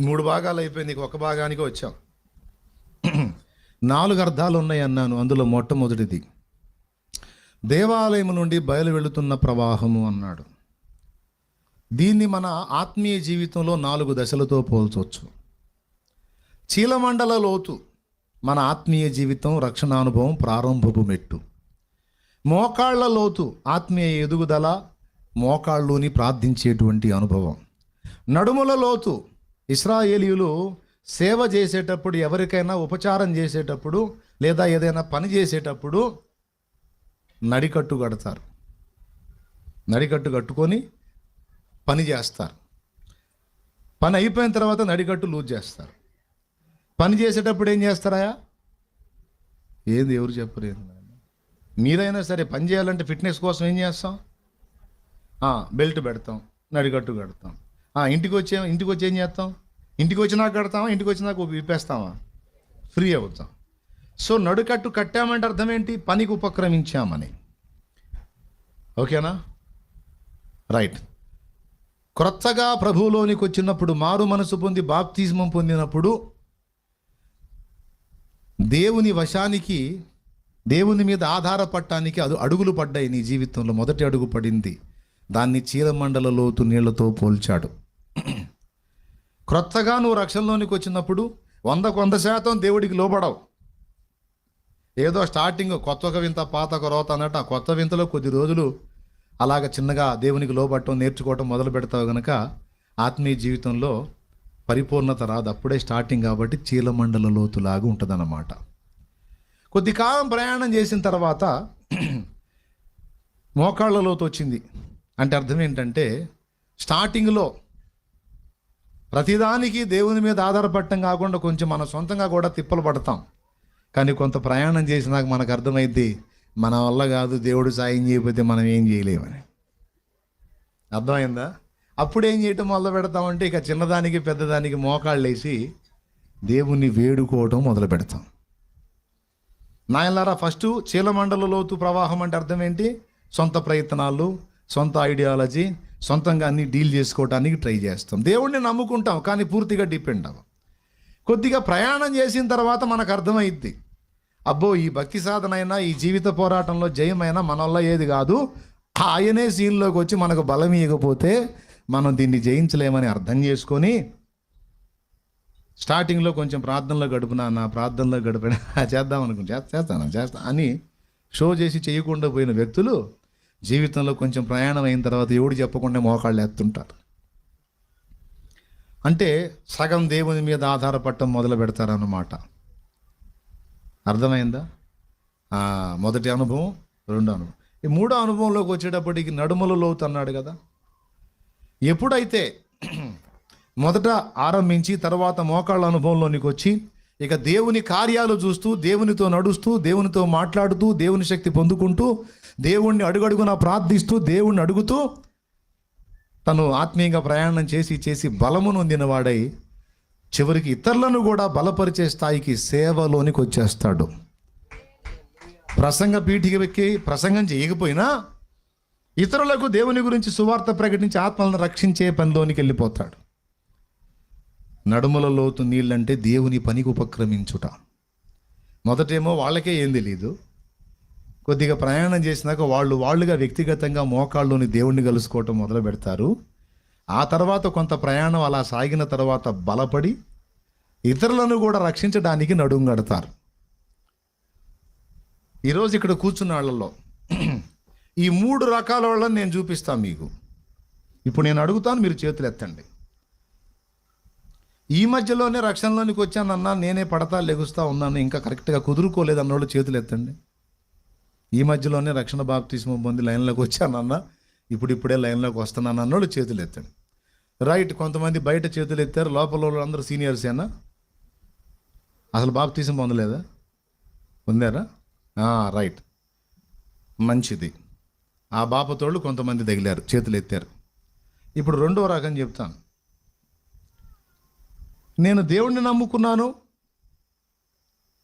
3 భాగాలు అయిపోయింది, నీకు 1 భాగానికి వచ్చాం. 4 అర్థాలు ఉన్నాయి అన్నాను. అందులో మొట్టమొదటిది దేవాలయం నుండి బయలు వెళుతున్న ప్రవాహము అన్నాడు. దీన్ని మన ఆత్మీయ జీవితంలో 4 దశలతో పోల్చవచ్చు. చీలమండల లోతు మన ఆత్మీయ జీవితం, రక్షణానుభవం, ప్రారంభపు మెట్టు. మోకాళ్ళ లోతు ఆత్మీయ ఎదుగుదల, మోకాళ్ళుని ప్రార్థించేటువంటి అనుభవం. నడుముల లోతు ఇశ్రాయేలీయులు సేవ చేసేటప్పుడు, ఎవరికైనా ఉపచారం చేసేటప్పుడు లేదా ఏదైనా పని చేసేటప్పుడు నడికట్టు కడతారు. నడికట్టు కట్టుకొని పని చేస్తారు. పని అయిపోయిన తర్వాత నడికట్టు లూజ్ చేస్తారు. పని చేసేటప్పుడు ఏం చేస్తారా? ఏది ఎవరు చెప్పరు. మీరైనా సరే పని చేయాలంటే ఫిట్నెస్ కోసం ఏం చేస్తాం? బెల్ట్ పెడతాం, నడికట్టు కడతాం. ఇంటికి వచ్చి ఏం చేస్తాం? ఇంటికి వచ్చినాక కడతామా? ఇంటికి వచ్చినాక విప్పేస్తామా? ఫ్రీ అవుతాం. సో నడుకట్టు కట్టామంటే అర్థం ఏంటి? పనికి ఉపక్రమించామని. ఓకేనా? రైట్. క్రొత్తగా ప్రభువులోనికి వచ్చినప్పుడు, మారు మనసు పొంది బాప్తిజమం పొందినప్పుడు దేవుని వశానికి, దేవుని మీద ఆధారపడటానికి అడుగులు పడ్డాయి నీ జీవితంలో. మొదటి అడుగు పడింది. దాన్ని చీలమండల లోతు నీళ్లతో పోల్చాడు. క్రొత్తగా నువ్వు రక్షణలోనికి వచ్చినప్పుడు 100% దేవుడికి లోబడవు. ఏదో స్టార్టింగ్ కొత్త ఒక వింత పాత ఒక రోత అన్నట్టు ఆ కొత్త వింతలో కొద్ది రోజులు అలాగ చిన్నగా దేవునికి లోబడటం నేర్చుకోవటం మొదలు పెడతావు గనక ఆత్మీయ జీవితంలో పరిపూర్ణత రాదు. అప్పుడే స్టార్టింగ్ కాబట్టి చీలమండల లోతులాగా ఉంటుందన్నమాట. కొద్ది కాలం ప్రయాణం చేసిన తర్వాత మోకాళ్ళ లోతు వచ్చింది. అంటే అర్థం ఏంటంటే స్టార్టింగ్లో ప్రతిదానికి దేవుని మీద ఆధారపడటం కాకుండా కొంచెం మన సొంతంగా కూడా తిప్పలు పడతాం. కానీ కొంత ప్రయాణం చేసినాక మనకు అర్థమైద్ది మన వల్ల కాదు, దేవుడు సాయం చేయకపోతే మనం ఏం చేయలేమని. అర్థమైందా? అప్పుడు ఏం చేయటం మొదలు పెడతామంటే ఇక చిన్నదానికి పెద్దదానికి మోకాళ్ళు వేసి దేవుణ్ణి వేడుకోవటం మొదలు పెడతాం. నాయనలారా, ఫస్ట్ చీలమండల లోతు ప్రవాహం అంటే అర్థం ఏంటి? సొంత ప్రయత్నాలు, సొంత ఐడియాలజీ, సొంతంగా అన్ని డీల్ చేసుకోవడానికి ట్రై చేస్తాం. దేవుణ్ణి నమ్ముకుంటాం కానీ పూర్తిగా డిపెండ్ అవ్వం. కొద్దిగా ప్రయాణం చేసిన తర్వాత మనకు అర్థమైద్ది, అబ్బో ఈ భక్తి సాధన అయినా ఈ జీవిత పోరాటంలో జయమైనా మన వల్ల ఏది కాదు, ఆయనే సీన్లోకి వచ్చి మనకు బలం ఇవ్వకపోతే మనం దీన్ని జయించలేమని అర్థం చేసుకొని స్టార్టింగ్లో కొంచెం ప్రార్థనలో గడిపిన చేద్దాం అనుకుంటే చేస్తాను అని షో చేసి చేయకుండా పోయిన వ్యక్తులు జీవితంలో కొంచెం ప్రయాణం అయిన తర్వాత ఎవడు చెప్పకుండా మోకాళ్ళు ఎత్తుంటారు. అంటే సగం దేవుని మీద ఆధారపడటం మొదలు పెడతారన్నమాట. అర్థమైందా? మొదటి అనుభవం, రెండో అనుభవం. ఈ మూడో అనుభవంలోకి వచ్చేటప్పటికి నడుముల లోతు అన్నాడు కదా. ఎప్పుడైతే మొదట ఆరంభించి తర్వాత మోకాళ్ళ అనుభవంలోనికి వచ్చి ఇక దేవుని కార్యాలు చూస్తూ, దేవునితో నడుస్తూ, దేవునితో మాట్లాడుతూ, దేవుని శక్తి పొందుకుంటూ, దేవుణ్ణి అడుగడుగునా ప్రార్థిస్తూ, దేవుణ్ణి అడుగుతూ తను ఆత్మీయంగా ప్రయాణం చేసి బలము నొందినవాడై చివరికి ఇతరులను కూడా బలపరిచే స్థాయికి సేవలోనికి వచ్చేస్తాడు. ప్రసంగ పీఠికి ఎక్కి ప్రసంగం చేయకపోయినా ఇతరులకు దేవుని గురించి సువార్త ప్రకటించి ఆత్మలను రక్షించే పనిలోనికి వెళ్ళిపోతాడు. నడుముల లోతు నీళ్ళంటే దేవుని పనికి ఉపక్రమించుట. మొదటేమో వాళ్ళకే ఏం తెలీదు. కొద్దిగా ప్రయాణం చేసినాక వాళ్ళుగా వ్యక్తిగతంగా మోకాళ్ళలోని దేవుణ్ణి కలుసుకోవటం మొదలు పెడతారు. ఆ తర్వాత కొంత ప్రయాణం అలా సాగిన తర్వాత బలపడి ఇతరులను కూడా రక్షించడానికి నడుము కడతారు. ఈరోజు ఇక్కడ కూర్చున్న వాళ్ళల్లో ఈ 3 రకాల వాళ్ళని నేను చూపిస్తాను మీకు. ఇప్పుడు నేను అడుగుతాను, మీరు చేతులు ఎత్తండి. ఈ మధ్యలోనే రక్షణలోనికి వచ్చానన్నా, నేనే పడతా లెగుస్తా ఉన్నాను, ఇంకా కరెక్ట్గా కుదురుకోలేదు అన్నోళ్ళు చేతులు ఎత్తండి. ఈ మధ్యలోనే రక్షణ బాప్తిస్మం పొంది లైన్లోకి వచ్చానన్నా, ఇప్పుడిప్పుడే లైన్లోకి వస్తున్నాను అన్నోళ్ళు చేతులు ఎత్తండి. రైట్. కొంతమంది బయట చేతులు ఎత్తారు, లోపల వాళ్ళు అందరూ సీనియర్సేనా? అసలు బాప్తిస్మం పొందలేదా? పొందారా? రైట్, మంచిది. ఆ బాపతోళ్ళు కొంతమంది తగిలారు, చేతులు ఎత్తారు. ఇప్పుడు రెండో రకం చెప్తాను. నేను దేవుణ్ణి నమ్ముకున్నాను,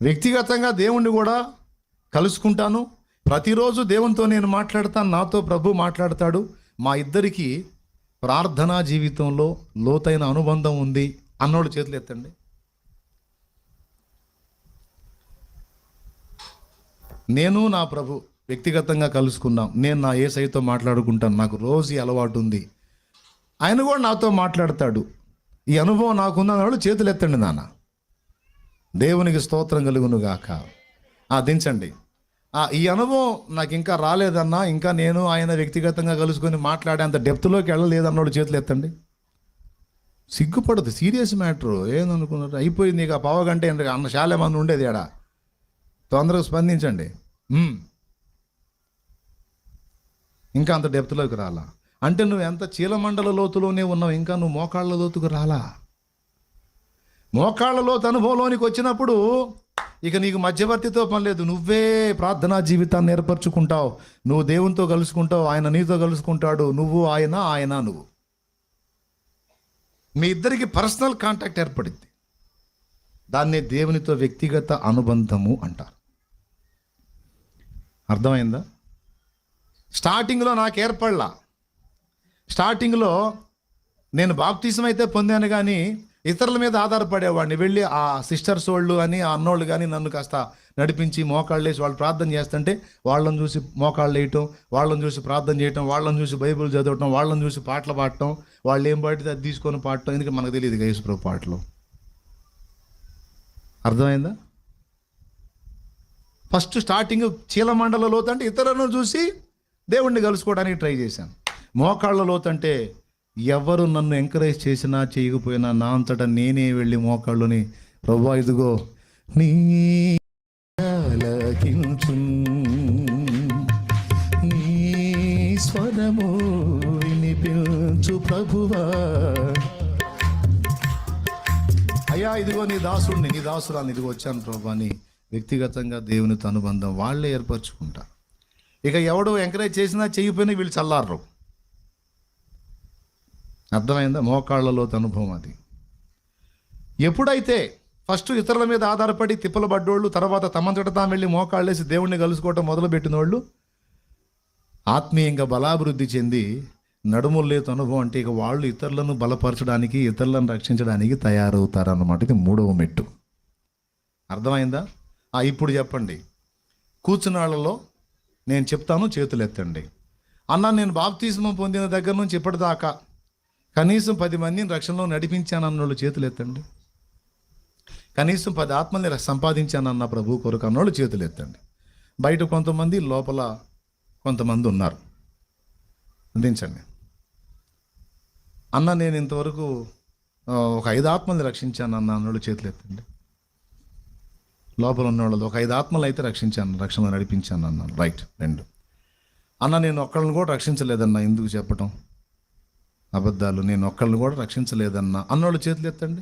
వ్యక్తిగతంగా దేవుణ్ణి కూడా కలుసుకుంటాను, ప్రతిరోజు దేవునితో నేను మాట్లాడతాను, నాతో ప్రభు మాట్లాడతాడు, మా ఇద్దరికి ప్రార్థనా జీవితంలో లోతైన అనుబంధం ఉంది అన్నోళ్ళు చేతులు ఎత్తండి. నేను నా ప్రభు వ్యక్తిగతంగా కలుసుకున్నాం, నేను నా యేసయ్యతో మాట్లాడుకుంటాను, నాకు రోజు అలవాటు ఉంది, ఆయన కూడా నాతో మాట్లాడతాడు, ఈ అనుభవం నాకున్న వాళ్ళు చేతులు ఎత్తండి నాన్న. దేవునికి స్తోత్రం కలుగును గాక. దించండి. ఈ అనుభవం నాకు ఇంకా రాలేదన్నా, ఇంకా నేను ఆయన వ్యక్తిగతంగా కలుసుకొని మాట్లాడేంత డెప్త్లోకి వెళ్ళలేదన్నోళ్ళు చేతులు ఎత్తండి. సిగ్గుపడదు, సీరియస్ మ్యాటర్. ఏందనుకున్నారు? అయిపోయింది, ఇక పావుగంట అన్న చాలా మంది ఉండేది ఎడా. తొందరగా స్పందించండి. ఇంకా అంత డెప్త్లోకి రాలా అంటే నువ్వు ఎంత చీలమండల లోతులోనే ఉన్నావు, ఇంకా నువ్వు మోకాళ్ళ లోతుకు రాలా. మోకాళ్ళ లోతు అనుభవంలోనికి వచ్చినప్పుడు ఇక నీకు మధ్యవర్తితో పని లేదు, నువ్వే ప్రార్థనా జీవితాన్ని ఏర్పరచుకుంటావు, నువ్వు దేవునితో కలుసుకుంటావు, ఆయన నీతో కలుసుకుంటాడు, నువ్వు ఆయన నువ్వు, మీ ఇద్దరికి పర్సనల్ కాంటాక్ట్ ఏర్పడింది. దాన్నే దేవునితో వ్యక్తిగత అనుబంధము అంటారు. అర్థమైందా? స్టార్టింగ్లో నాకు ఏర్పడలా. స్టార్టింగ్లో నేను బాప్తిజం అయితే పొందాను, కానీ ఇతరుల మీద ఆధారపడేవాడిని. వెళ్ళి ఆ సిస్టర్స్ వాళ్ళు అని ఆ అన్నోళ్ళు కానీ నన్ను కాస్త నడిపించి మోకాళ్ళు వేసి వాళ్ళు ప్రార్థన చేస్తుంటే వాళ్ళని చూసి మోకాళ్ళు వేయటం, వాళ్ళని చూసి ప్రార్థన చేయటం, వాళ్ళని చూసి బైబిల్ చదవటం, వాళ్ళని చూసి పాటలు పాడటం, వాళ్ళు ఏం పాడితే అది తీసుకొని పాడటం. ఎందుకంటే మనకు తెలియదు యేసుప్రభు పాటలు. అర్థమైందా? ఫస్ట్ స్టార్టింగ్ చీలమండల లోతు అంటే ఇతరులను చూసి దేవుణ్ణి కలుసుకోవడానికి ట్రై చేశాను. మోకాళ్ళ లోతు అంటే ఎవరు నన్ను ఎంకరేజ్ చేసినా చేయకపోయినా నా అంతటా నేనే వెళ్ళి మోకాళ్ళని, ప్రభువా ఇదిగో నీ ఆలకించు, నీ స్వరము వినిపించు ప్రభువా, అయ్యా ఇదిగో నీ దాసుడిని, నీ దాసురాన్ని, ఇదిగో వచ్చాను ప్రభువా అని వ్యక్తిగతంగా దేవునితో అనుబంధం వాళ్ళే ఏర్పరచుకుంటారు. ఇక ఎవడు ఎంకరేజ్ చేసినా చేయకపోయినా వీళ్ళు చల్లారరు. అర్థమైందా? మోకాళ్ళలో అనుభవం అది. ఎప్పుడైతే ఫస్ట్ ఇతరుల మీద ఆధారపడి తిప్పలు పడ్డోళ్ళు, తర్వాత తమంతట తాము వెళ్ళి మోకాళ్ళేసి దేవుణ్ణి కలుసుకోవటం మొదలుపెట్టిన వాళ్ళు ఆత్మీయంగా బలాభివృద్ధి చెంది నడుములేత అనుభవం అంటే ఇక వాళ్ళు ఇతరులను బలపరచడానికి, ఇతరులను రక్షించడానికి తయారవుతారన్నమాట. ఇది 3వ మెట్టు. అర్థమైందా? ఇప్పుడు చెప్పండి. కూర్చున్న వాళ్ళలో నేను చెప్తాను, చేతులు ఎత్తండి. అన్న, నేను బాప్తిస్మం పొందిన దగ్గర నుంచి ఇప్పటిదాకా కనీసం 10 మందిని రక్షణలో నడిపించానన్న వాళ్ళు చేతులు ఎత్తండి. కనీసం 10 ఆత్మల్ని సంపాదించానన్న ప్రభు కొరకు అన్నోళ్ళు చేతులు ఎత్తండి. బయట కొంతమంది, లోపల కొంతమంది ఉన్నారు. అందించండి. అన్న, నేను ఇంతవరకు ఒక 5 ఆత్మల్ని రక్షించాను అన్నోళ్ళు చేతులు ఎత్తండి. లోపల ఉన్నవాళ్ళు ఒక 5 ఆత్మలు అయితే రక్షించాను, రక్షణలో నడిపించాను అన్నాను. రైట్. 2. అన్న, నేను ఒక్కళ్ళని కూడా రక్షించలేదన్నా. ఎందుకు చెప్పటం అబద్ధాలు? నేను ఒక్కళ్ళని కూడా రక్షించలేదన్నా అన్నోళ్ళు చేతులు ఎత్తండి.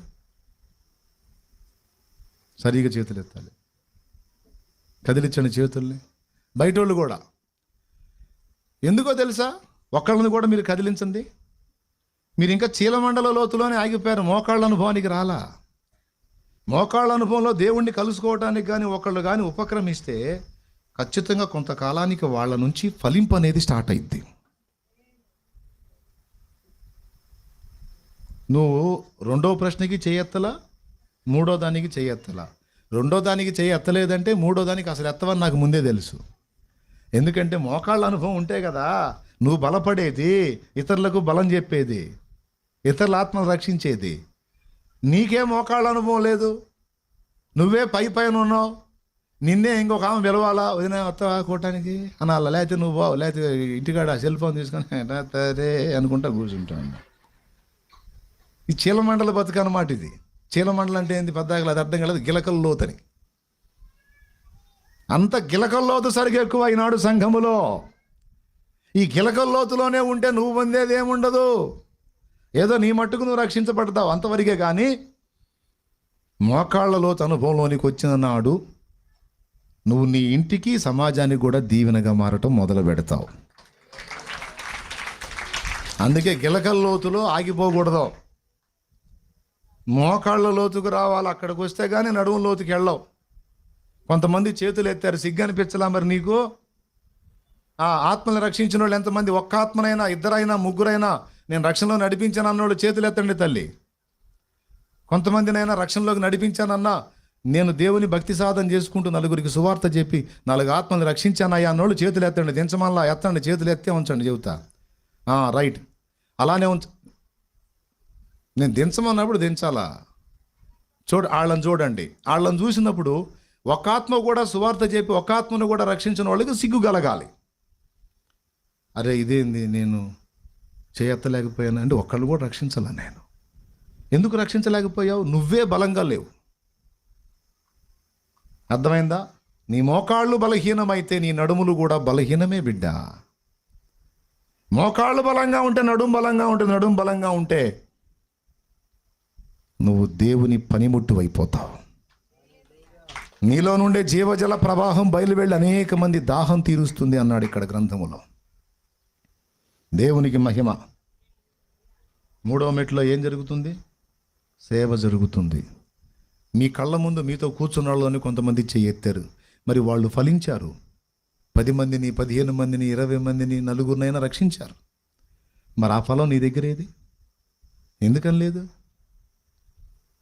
సరిగా చేతులు ఎత్తాలి. కదిలించండి చేతుల్ని. బయట వాళ్ళు కూడా. ఎందుకో తెలుసా? ఒక్కళ్ళని కూడా మీరు కదిలించండి. మీరు ఇంకా చీలమండల లోతులోనే ఆగిపోయారు. మోకాళ్ళ అనుభవానికి రాలా. మోకాళ్ళ అనుభవంలో దేవుణ్ణి కలుసుకోవటానికి కానీ ఒకళ్ళు కానీ ఉపక్రమిస్తే ఖచ్చితంగా కొంతకాలానికి వాళ్ళ నుంచి ఫలింపు అనేది స్టార్ట్ అయింది. నువ్వు రెండో ప్రశ్నకి చేయెత్తలా, మూడో దానికి చేయెత్తలా. రెండో దానికి చేయెత్తలేదంటే మూడో దానికి అసలు ఎత్తవని నాకు ముందే తెలుసు. ఎందుకంటే మోకాళ్ళ అనుభవం ఉంటే కదా నువ్వు బలపడేది, ఇతరులకు బలం చెప్పేది, ఇతరుల ఆత్మను రక్షించేది. నీకే మోకాళ్ళ అనుభవం లేదు, నువ్వే పైన ఉన్నావు. నిన్నే ఇంకొక ఆమె పిలవాలా, వదిన వస్తావా కోటానికి అనాలా, లేకపోతే నువ్వు బావు, లేకపోతే ఇంటికాడ సెల్ ఫోన్ తీసుకొని రే అనుకుంటా కూర్చుంటాను. ఈ చీలమండల బతుకు అన్నమాట ఇది. చీలమండలం అంటే ఏంది? పెద్దగా అది అర్థం కాలేదు. గిలకల లోతని. అంత గిలకల లోతు సరిగ్గా ఎక్కువ ఈనాడు సంఘములో. ఈ గిలకల లోతులోనే ఉంటే నువ్వు పొందేది ఏముండదు. ఏదో నీ మట్టుకు నువ్వు రక్షించబడతావు అంతవరకే. కానీ మోకాళ్ళ లోతు అనుభవంలోనికి వచ్చిన నాడు నువ్వు నీ ఇంటికి సమాజానికి కూడా దీవెనగా మారటం మొదలు పెడతావు. అందుకే గిలకల లోతులో ఆగిపోకూడదు. మోకాళ్ళ లోతుకు రావాలి. అక్కడికి వస్తే కానీ నడుము లోతుకి వెళ్ళవు. కొంతమంది చేతులు ఎత్తారు, సిగ్గు అనిపించలా మరి నీకు? ఆత్మని రక్షించిన వాళ్ళు ఎంతమంది? ఒక్క ఆత్మనైనా, ఇద్దరైనా, ముగ్గురైనా నేను రక్షణలో నడిపించాను అన్నోళ్ళు చేతులు ఎత్తండి తల్లి. కొంతమందినైనా రక్షణలోకి నడిపించానన్నా, నేను దేవుని భక్తి సాధన చేసుకుంటూ నలుగురికి సువార్త చెప్పి 4 ఆత్మల్ని రక్షించానయ్యా అన్నోళ్ళు చేతులు ఎత్తండి. దించమల్లా ఎత్తండి, చేతులు ఎత్తే ఉంచండి చెబుతా. రైట్, అలానే నేను దించమన్నప్పుడు దించాలా? వాళ్ళని చూడండి. వాళ్ళని చూసినప్పుడు ఒక ఆత్మ కూడా సువార్త చెప్పి ఒక ఆత్మను కూడా రక్షించిన వాళ్ళకి సిగ్గు కలగాలి. అరే ఇదేంది, నేను చేయెత్తలేకపోయాను అంటే ఒక్కళ్ళు కూడా రక్షించాలా? నేను ఎందుకు రక్షించలేకపోయావు? నువ్వే బలంగా లేవు. అర్థమైందా? నీ మోకాళ్ళు బలహీనమైతే నీ నడుములు కూడా బలహీనమే బిడ్డ. మోకాళ్ళు బలంగా ఉంటే నడుము బలంగా ఉంటే, నడుము బలంగా ఉంటే నువ్వు దేవుని పనిముట్టు అయిపోతావు. నీలో నుండే జీవజల ప్రవాహం బయలువెళ్ళి అనేక మంది దాహం తీరుస్తుంది అన్నాడు ఇక్కడ గ్రంథములో. దేవునికి మహిమ. 3వ మెట్లో ఏం జరుగుతుంది? సేవ జరుగుతుంది. మీ కళ్ళ ముందు మీతో కూర్చున్న వాళ్ళని కొంతమంది చెయ్యెత్తారు, మరి వాళ్ళు ఫలించారు. 10 మందిని, 15 మందిని, 20 మందిని, నలుగురినైనా రక్షించారు. మరి ఆ ఫలం నీ దగ్గర ఏది? ఎందుకని లేదు?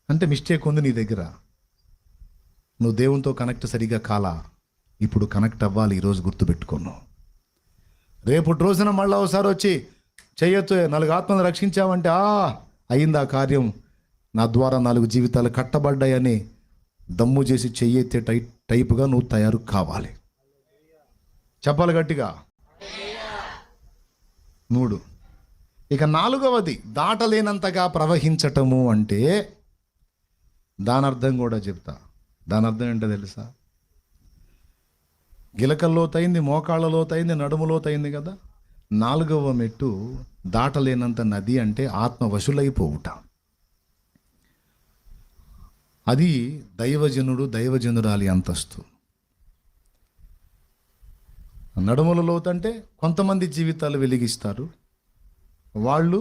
అంటే మిస్టేక్ ఉంది నీ దగ్గర. నువ్వు దేవునితో కనెక్ట్ సరిగా కాలా. ఇప్పుడు కనెక్ట్ అవ్వాలి. ఈరోజు గుర్తుపెట్టుకోను. రేపటి రోజున మళ్ళీ ఒకసారి వచ్చి చెయ్యొచ్చు 4 ఆత్మలను రక్షించావంటే అయిందా కార్యం, నా ద్వారా 4 జీవితాలు కట్టబడ్డాయని దమ్ము చేసి చెయ్యెత్తే టైపుగా నువ్వు తయారు కావాలి. చెప్పాలి గట్టిగా. 3. ఇక 4వది దాటలేనంతగా ప్రవహించటము అంటే దాని అర్థం కూడా చెప్తా. దాని అర్థం ఏంటో తెలుసా? గిలకల్లోతైంది, మోకాళ్ళలోతైంది, నడుములోతైంది కదా. 4వ మెట్టు దాటలేనంత నది అంటే ఆత్మ వశులైపోవుట. అది దైవజనుడు, దైవజనురాలి అంతస్తు. నడుముల లోతంటే కొంతమంది జీవితాలు వెలిగిస్తారు. వాళ్ళు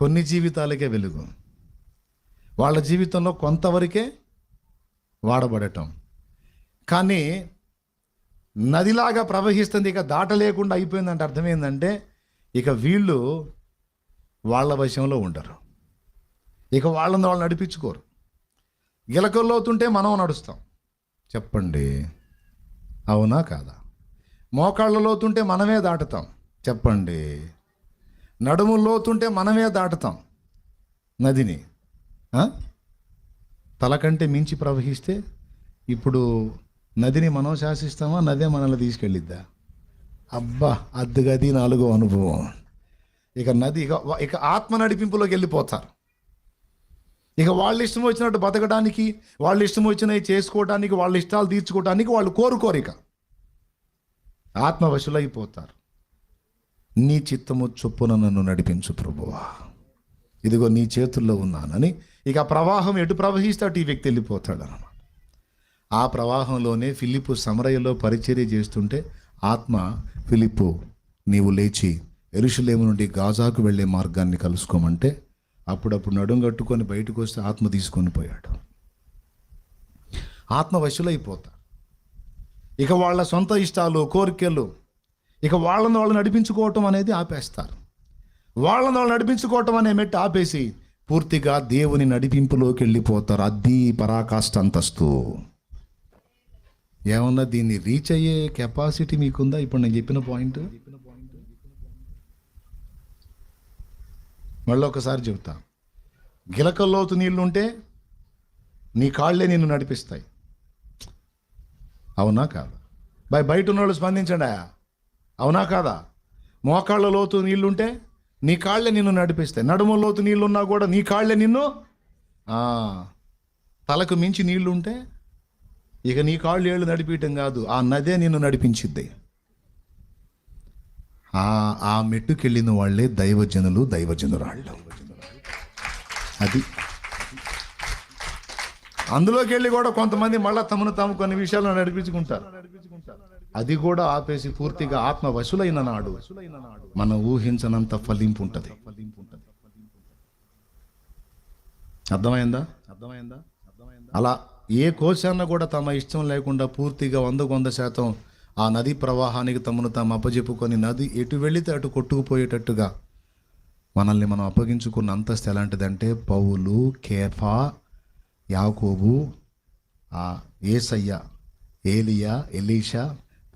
కొన్ని జీవితాలకే వెలుగు. వాళ్ళ జీవితంలో కొంతవరకే వాడబడటం. కానీ నదిలాగా ప్రవహిస్తుంది, ఇక దాటలేకుండా అయిపోయిందంటే అర్థం ఏంటంటే ఇక వీళ్ళు వాళ్ళ వశంలో ఉండరు. ఇక వాళ్ళని వాళ్ళు నడిపించుకోరు. గిలకల్లోతుంటే మనం నడుస్తాం. చెప్పండి, అవునా కాదా? మోకాళ్ళలోతుంటే మనమే దాటుతాం. చెప్పండి, నడుముల్లోతుంటే మనమే దాటుతాం నదిని. తల కంటే మించి ప్రవహిస్తే ఇప్పుడు నదిని మనం శాసిస్తామా, నదే మనల్ని తీసుకెళ్ళిద్దా? అబ్బా, అద్దుగది 4వ అనుభవం. ఇక నది ఇక ఆత్మ నడిపింపులోకి వెళ్ళిపోతారు. ఇక వాళ్ళు ఇష్టం వచ్చినట్టు బతకడానికి, వాళ్ళు ఇష్టం వచ్చినవి చేసుకోవడానికి, వాళ్ళ ఇష్టాలు తీర్చుకోవడానికి వాళ్ళు కోరుకోరు. ఇక ఆత్మవశులైపోతారు. నీ చిత్తము చొప్పున నన్ను నడిపించు ప్రభువా. ఇదిగో నీ చేతుల్లో ఉన్నానని. ఇక ఆ ప్రవాహం ఎటు ప్రవహిస్తే అటు ఈ వ్యక్తి వెళ్ళిపోతాడు అన్నమాట. ఆ ప్రవాహంలోనే ఫిలిప్పు సమరయలో పరిచర్య చేస్తుంటే ఆత్మ, ఫిలిప్పు నీవు లేచి యెరూషలేము నుండి గాజాకు వెళ్ళే మార్గాన్ని కలుసుకోమంటే అప్పుడప్పుడు నడుం కట్టుకొని బయటకు వస్తే ఆత్మ తీసుకొని పోయాడు. ఆత్మ వశులైపోతారు. ఇక వాళ్ళ సొంత ఇష్టాలు, కోరికలు, ఇక వాళ్ళని వాళ్ళు నడిపించుకోవటం అనేది ఆపేస్తారు. వాళ్ళని వాళ్ళు నడిపించుకోవటం అనే మెట్టు ఆపేసి పూర్తిగా దేవుని నడిపింపులోకి వెళ్ళిపోతారు. అది పరాకాష్ఠ అంతస్తు. ఏమన్నా దీన్ని రీచ్ అయ్యే కెపాసిటీ మీకుందా? ఇప్పుడు నేను చెప్పిన పాయింట్ మళ్ళీ ఒకసారి చెబుతా. గిలకల్లోతు నీళ్లుంటే నీ కాళ్ళే నిన్ను నడిపిస్తాయి. అవునా కాదా? బయట ఉన్నోళ్ళు స్పందించండి. అవునా కాదా? మోకాళ్ళ లోతు నీళ్లుంటే నీ కాళ్ళే నిన్ను నడిపిస్తాయి. నడుము లోతు నీళ్లున్నా కూడా నీ కాళ్ళే నిన్ను, తలకు మించి నీళ్లుంటే ఇక నీ కాళ్ళు ఏళ్ళు నడిపించడం కాదు, ఆ నదే నిన్ను నడిపించిద్ది. ఆ మెట్టుకెళ్ళిన వాళ్ళే దైవజనులు, దైవజనురాళ్ళు. అది అందులోకి వెళ్ళి కూడా కొంతమంది మళ్ళా తమను తాము కొన్ని విషయాలను నడిపించుకుంటారు. అది కూడా ఆపేసి పూర్తిగా ఆత్మ వశులైన నాడు మనం ఊహించనంత ఫలింపు ఉంటుంది. అర్థమైందా? అలా ఏ కోశాన్న కూడా తమ ఇష్టం లేకుండా పూర్తిగా 100% ఆ నది ప్రవాహానికి తమను తాము అప్పజెప్పుకొని నది ఎటు వెళితే అటు కొట్టుకుపోయేటట్టుగా మనల్ని మనం అప్పగించుకున్న అంతస్తు ఎలాంటిదంటే పౌలు, కేఫా, యాకోబు, యేసయ్య, ఏలియా, ఎలీషా,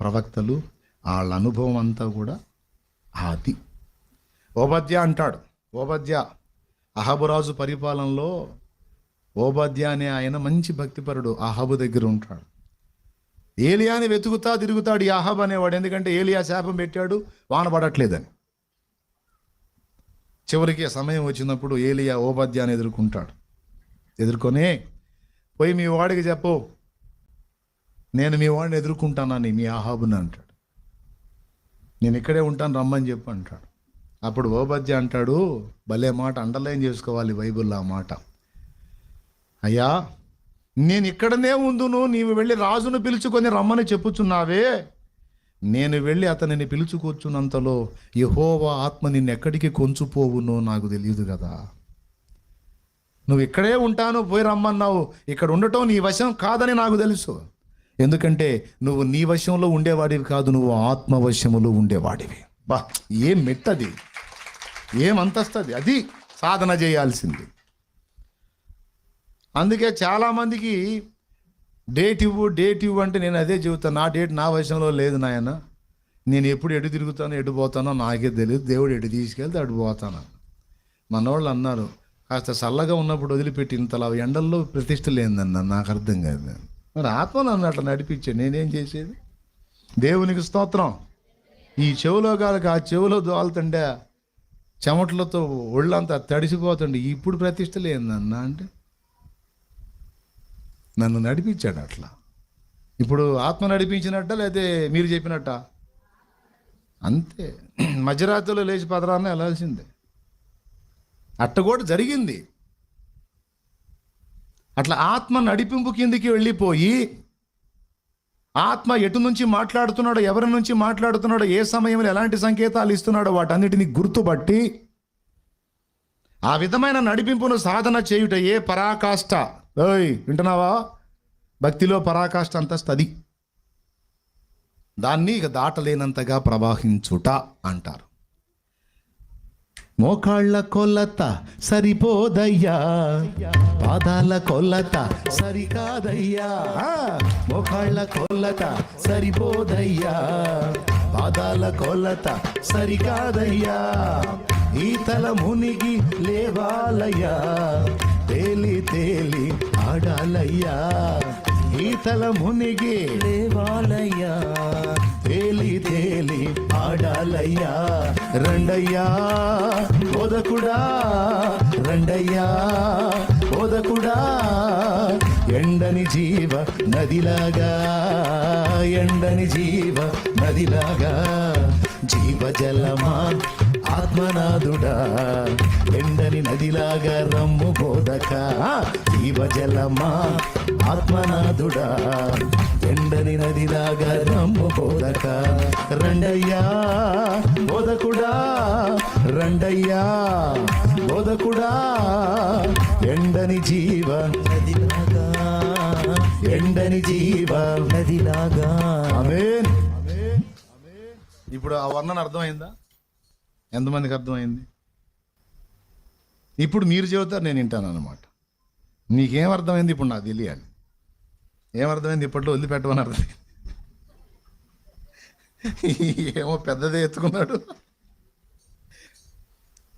ప్రవక్తలు, వాళ్ళ అనుభవం అంతా కూడా అది. ఓబద్య అంటాడు. ఓబద్య అహాబురాజు పరిపాలనలో ఓబద్య అనే ఆయన మంచి భక్తిపరుడు అహాబు దగ్గర ఉంటాడు. ఏలియాని వెతుకుతా తిరుగుతాడు ఈ అహాబ్ అనేవాడు. ఎందుకంటే ఏలియా శాపం పెట్టాడు, వాన పడట్లేదని. చివరికి సమయం వచ్చినప్పుడు ఏలియా ఓబద్యాన్ని ఎదుర్కొంటాడు. ఎదుర్కొని పోయి మీ వాడికి చెప్పు, నేను మీ వాడిని ఎదుర్కొంటానని, మీ అహాబుని అంటాడు. నేను ఇక్కడే ఉంటాను రమ్మని చెప్పు అంటాడు. అప్పుడు ఓబద్య అంటాడు, భలే మాట, అండర్లైన్ చేసుకోవాలి బైబిల్లో ఆ మాట. అయ్యా, నేను ఇక్కడనే ఉందును, నీవు వెళ్ళి రాజును పిలుచుకొని రమ్మని చెప్పుచున్నావే. నేను వెళ్ళి అతనిని పిలుచుకొచ్చున్నంతలో యెహోవా ఆత్మ నిన్ను ఎక్కడికి కొంచుపోవునో నాకు తెలియదు కదా. నువ్వు ఇక్కడే ఉంటాను పోయి రమ్మన్నావు, ఇక్కడ ఉండటం నీ వశం కాదని నాకు తెలుసు. ఎందుకంటే నువ్వు నీ వశంలో ఉండేవాడివి కాదు, నువ్వు ఆత్మవశములో ఉండేవాడివి. బా, ఏం మెట్టది, ఏం అంతస్తుంది. అది సాధన చేయాల్సింది. అందుకే చాలామందికి డేట్ ఇవ్వు అంటే నేను అదే చెబుతాను, నా డేట్ నా వశంలో లేదు నాయన. నేను ఎప్పుడు ఎటు తిరుగుతానో ఎటు పోతానో నాకే తెలియదు, దేవుడు ఎటు తీసుకెళ్తే అటు పోతాను. మనోళ్ళు అన్నారు, కాస్త చల్లగా ఉన్నప్పుడు వదిలిపెట్టి ఇంతలా ఎండల్లో ప్రతిష్ట లేదన్న. నాకు అర్థం కాదు. మరి ఆత్మ నన్ను అట్లా నడిపించాడు, నేనేం చేసేది? దేవునికి స్తోత్రం. ఈ చెవులో కాదు, ఆ చెవులో దోలుతుండే చెమటలతో ఒళ్ళంతా తడిసిపోతుండే, ఇప్పుడు ప్రతిష్ట లేదన్న అంటే నన్ను నడిపించాడు అట్లా. ఇప్పుడు ఆత్మ నడిపించినట్ట లేకపోతే మీరు చెప్పినట్ట? అంతే. మధ్యరాత్రిలో లేచి పదరాన్న వెళ్ళాల్సిందే. అట్ట కూడా జరిగింది. అట్లా ఆత్మ నడిపింపు కిందికి వెళ్ళిపోయి ఆత్మ ఎటు నుంచి మాట్లాడుతున్నాడో, ఎవరి నుంచి మాట్లాడుతున్నాడో, ఏ సమయంలో ఎలాంటి సంకేతాలు ఇస్తున్నాడో వాటన్నిటిని గుర్తుపట్టి ఆ విధమైన నడిపింపును సాధన చేయుట ఏ పరాకాష్ఠ. ఓయ్ వింటున్నావా? భక్తిలో పరాకాష్ఠ అంతస్తది. దాన్ని ఇక దాటలేనంతగా ప్రవాహించుట అంటారు. మోకాళ్ళ కొలత సరిపోదయ్యా, పాదాల కొలత సరికాదయ్యా. మోకాళ్ళ కొలత సరిపోదయ్యా, పాదాల కొలత సరికాదయ్యా. ఈతల మునిగి లేవాలయ్యా, తేలి తేలి ఆడాలయ్యా. ఈతల మునిగి లేవాలయ్యా, తేలి తేలి ఆడాలయ్యా. రండయ్యా బోధకుడా, రండయ్యా బోధకుడా. ఎండని జీవ నదిలాగా, ఎండని జీవ నదిలాగా. జీవజలమా ఆత్మనాథుడా ఎండని నదిలాగా రమ్ము బోధక జీవజలమా ఆత్మనాథుడా ఎండని నదిలాగా రమ్ము బోధక రండయ్యా బోధకుడా రండయ్యా బోధకుడా ఎండని జీవ నదిలాగా ఎండని జీవ నదిలాగా. ఆమేన్. ఇప్పుడు ఆ వర్ణన అర్థమైందా? ఎంతమందికి అర్థమైంది? ఇప్పుడు మీరు చెబుతారు, నేను వింటాను అన్నమాట. నీకేం అర్థమైంది ఇప్పుడు నాకు తెలియాలి. ఏమర్థమైంది? ఇప్పట్లో వదిలిపెట్టమని అర్థమైంది. ఏమో పెద్దదే ఎత్తుకున్నాడు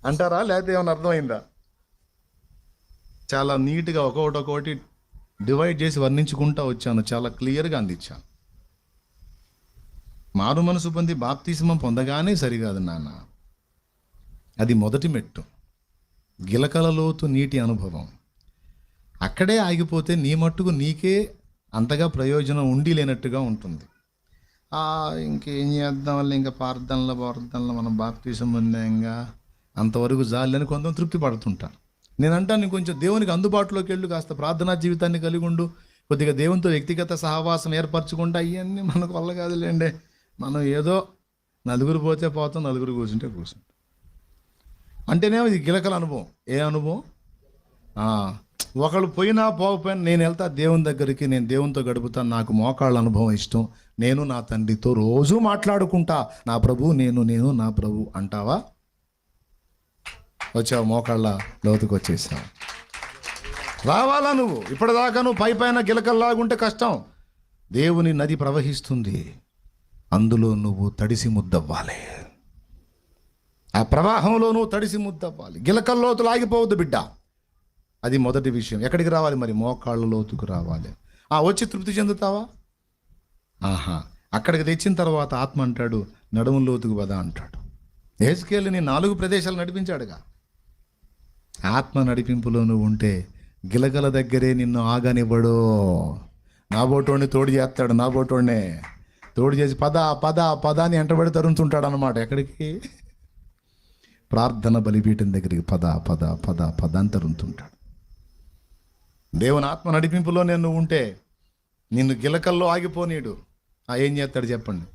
అంటారా, లేకపోతే ఏమైనా అర్థమైందా? చాలా నీట్గా ఒక్కొక్కటి డివైడ్ చేసి వర్ణించుకుంటా వచ్చాను, చాలా క్లియర్గా అందించాను. మారు మనసు పొంది బాప్తిస్మం పొందగానే సరికాదు నాన్న, అది మొదటి మెట్టు, గిలకల లోతు నీటి అనుభవం. అక్కడే ఆగిపోతే నీ మట్టుకు నీకే అంతగా ప్రయోజనం ఉండి లేనట్టుగా ఉంటుంది. ఇంకేం చేద్దాం వల్ల ఇంకా ప్రార్థనలో మనం బాప్తిసం పొందాంగా అంతవరకు జాలని కొంత తృప్తి పడుతుంటారు. నేను అంటాను, కొంచెం దేవునికి అందుబాటులోకి వెళ్ళు, కాస్త ప్రార్థనా జీవితాన్ని కలిగి ఉండు, కొద్దిగా దేవునితో వ్యక్తిగత సహవాసం ఏర్పరచుకుంటా. ఇవన్నీ మనకు వల్ల కాదులేండి. మనం ఏదో నలుగురు పోతే పోతాం, నలుగురు కూర్చుంటే కూర్చుంటాం అంటేనే ఇది గిలకల అనుభవం. ఏ అనుభవం? ఒకళ్ళు పోయినా పోకపోయినా నేను వెళ్తా దేవుని దగ్గరికి, నేను దేవునితో గడుపుతాను, నాకు మోకాళ్ళ అనుభవం ఇష్టం, నేను నా తండ్రితో రోజు మాట్లాడుకుంటా, నా ప్రభు నేను నా ప్రభు అంటావా? వచ్చావు, మోకాళ్ళ లోతుకు వచ్చేసావు. రావాలా నువ్వు? ఇప్పటిదాకా నువ్వు పైన గిలకల్లాగుంటే కష్టం. దేవుని నది ప్రవహిస్తుంది, అందులో నువ్వు తడిసి ముద్దవ్వాలి. ఆ ప్రవాహంలో నువ్వు తడిసి ముద్దవ్వాలి. గిలకల లోతు లాగిపోవద్దు బిడ్డ. అది మొదటి విషయం. ఎక్కడికి రావాలి మరి? మోకాళ్ళ లోతుకు రావాలి. వచ్చి తృప్తి చెందుతావా? అక్కడికి తెచ్చిన తర్వాత ఆత్మ అంటాడు, నడుము లోతుకు పద అంటాడు. హెజ్కేలుని 4 ప్రదేశాలు నడిపించాడుగా. ఆత్మ నడిపింపులో నువ్వు ఉంటే గిలగల దగ్గరే నిన్ను ఆగనివ్వడు. నాబోటోడిని తోడు చేస్తాడు, నాబోటోడినే తోడు చేసి పద అని ఎంటబడి తరుముతుంటాడు అన్నమాట. ఎక్కడికి? ప్రార్థన బలిపీఠం దగ్గరికి పద అని తరుముతుంటాడు. దేవుని ఆత్మ నడిపింపులో నేను ఉంటే నిన్ను గిలకల్లో ఆగిపోనీడు. ఏం చేస్తాడు చెప్పండి?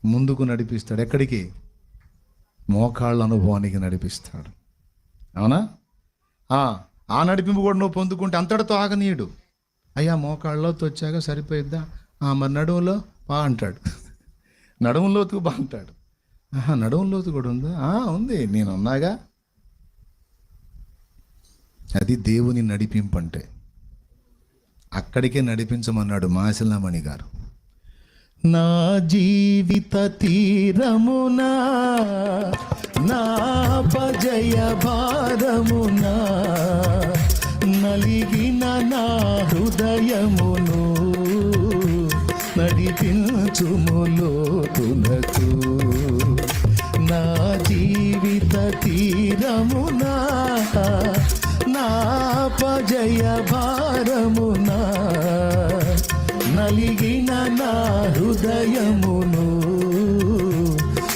ముందుకు నడిపిస్తాడు. ఎక్కడికి? మోకాళ్ళ అనుభవానికి నడిపిస్తాడు. అవునా? ఆ నడిపింపు కూడా నువ్వు పొందుకుంటే అంతటితో ఆగనీయుడు. అయ్యా మోకాళ్ళలోకి వచ్చాక సరిపోయిద్దా? మరి నడుములో బా అంటాడు. నడుములోతుకు బా అంటాడు. నడుములోతు కూడా ఉందా? ఉంది, నేను ఉన్నాగా. అది దేవుని నడిపింపు అంటే. అక్కడికే నడిపించమన్నాడు మాసిలమణి గారు. నా జీవిత తీరమునా నా పజయ భారమునా నలిగిన నా హృదయమును నడిపించుము లోతునకు. నా జీవిత తీరమునా నా పజయ భారమునా నలిగిన నా హృదయమును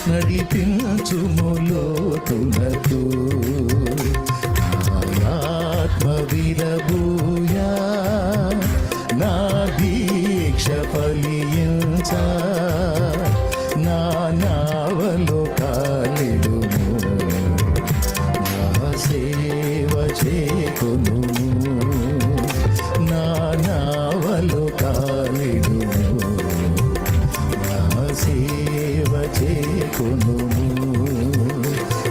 నడిపించుము లోతునకు. ఆత్మ విరబూయా నా దీక్ష ఫలించ నా నావలో కాలిడుము నా సేవ చేకొను నా నావలో కాలిడుము నా సేవ చేకొను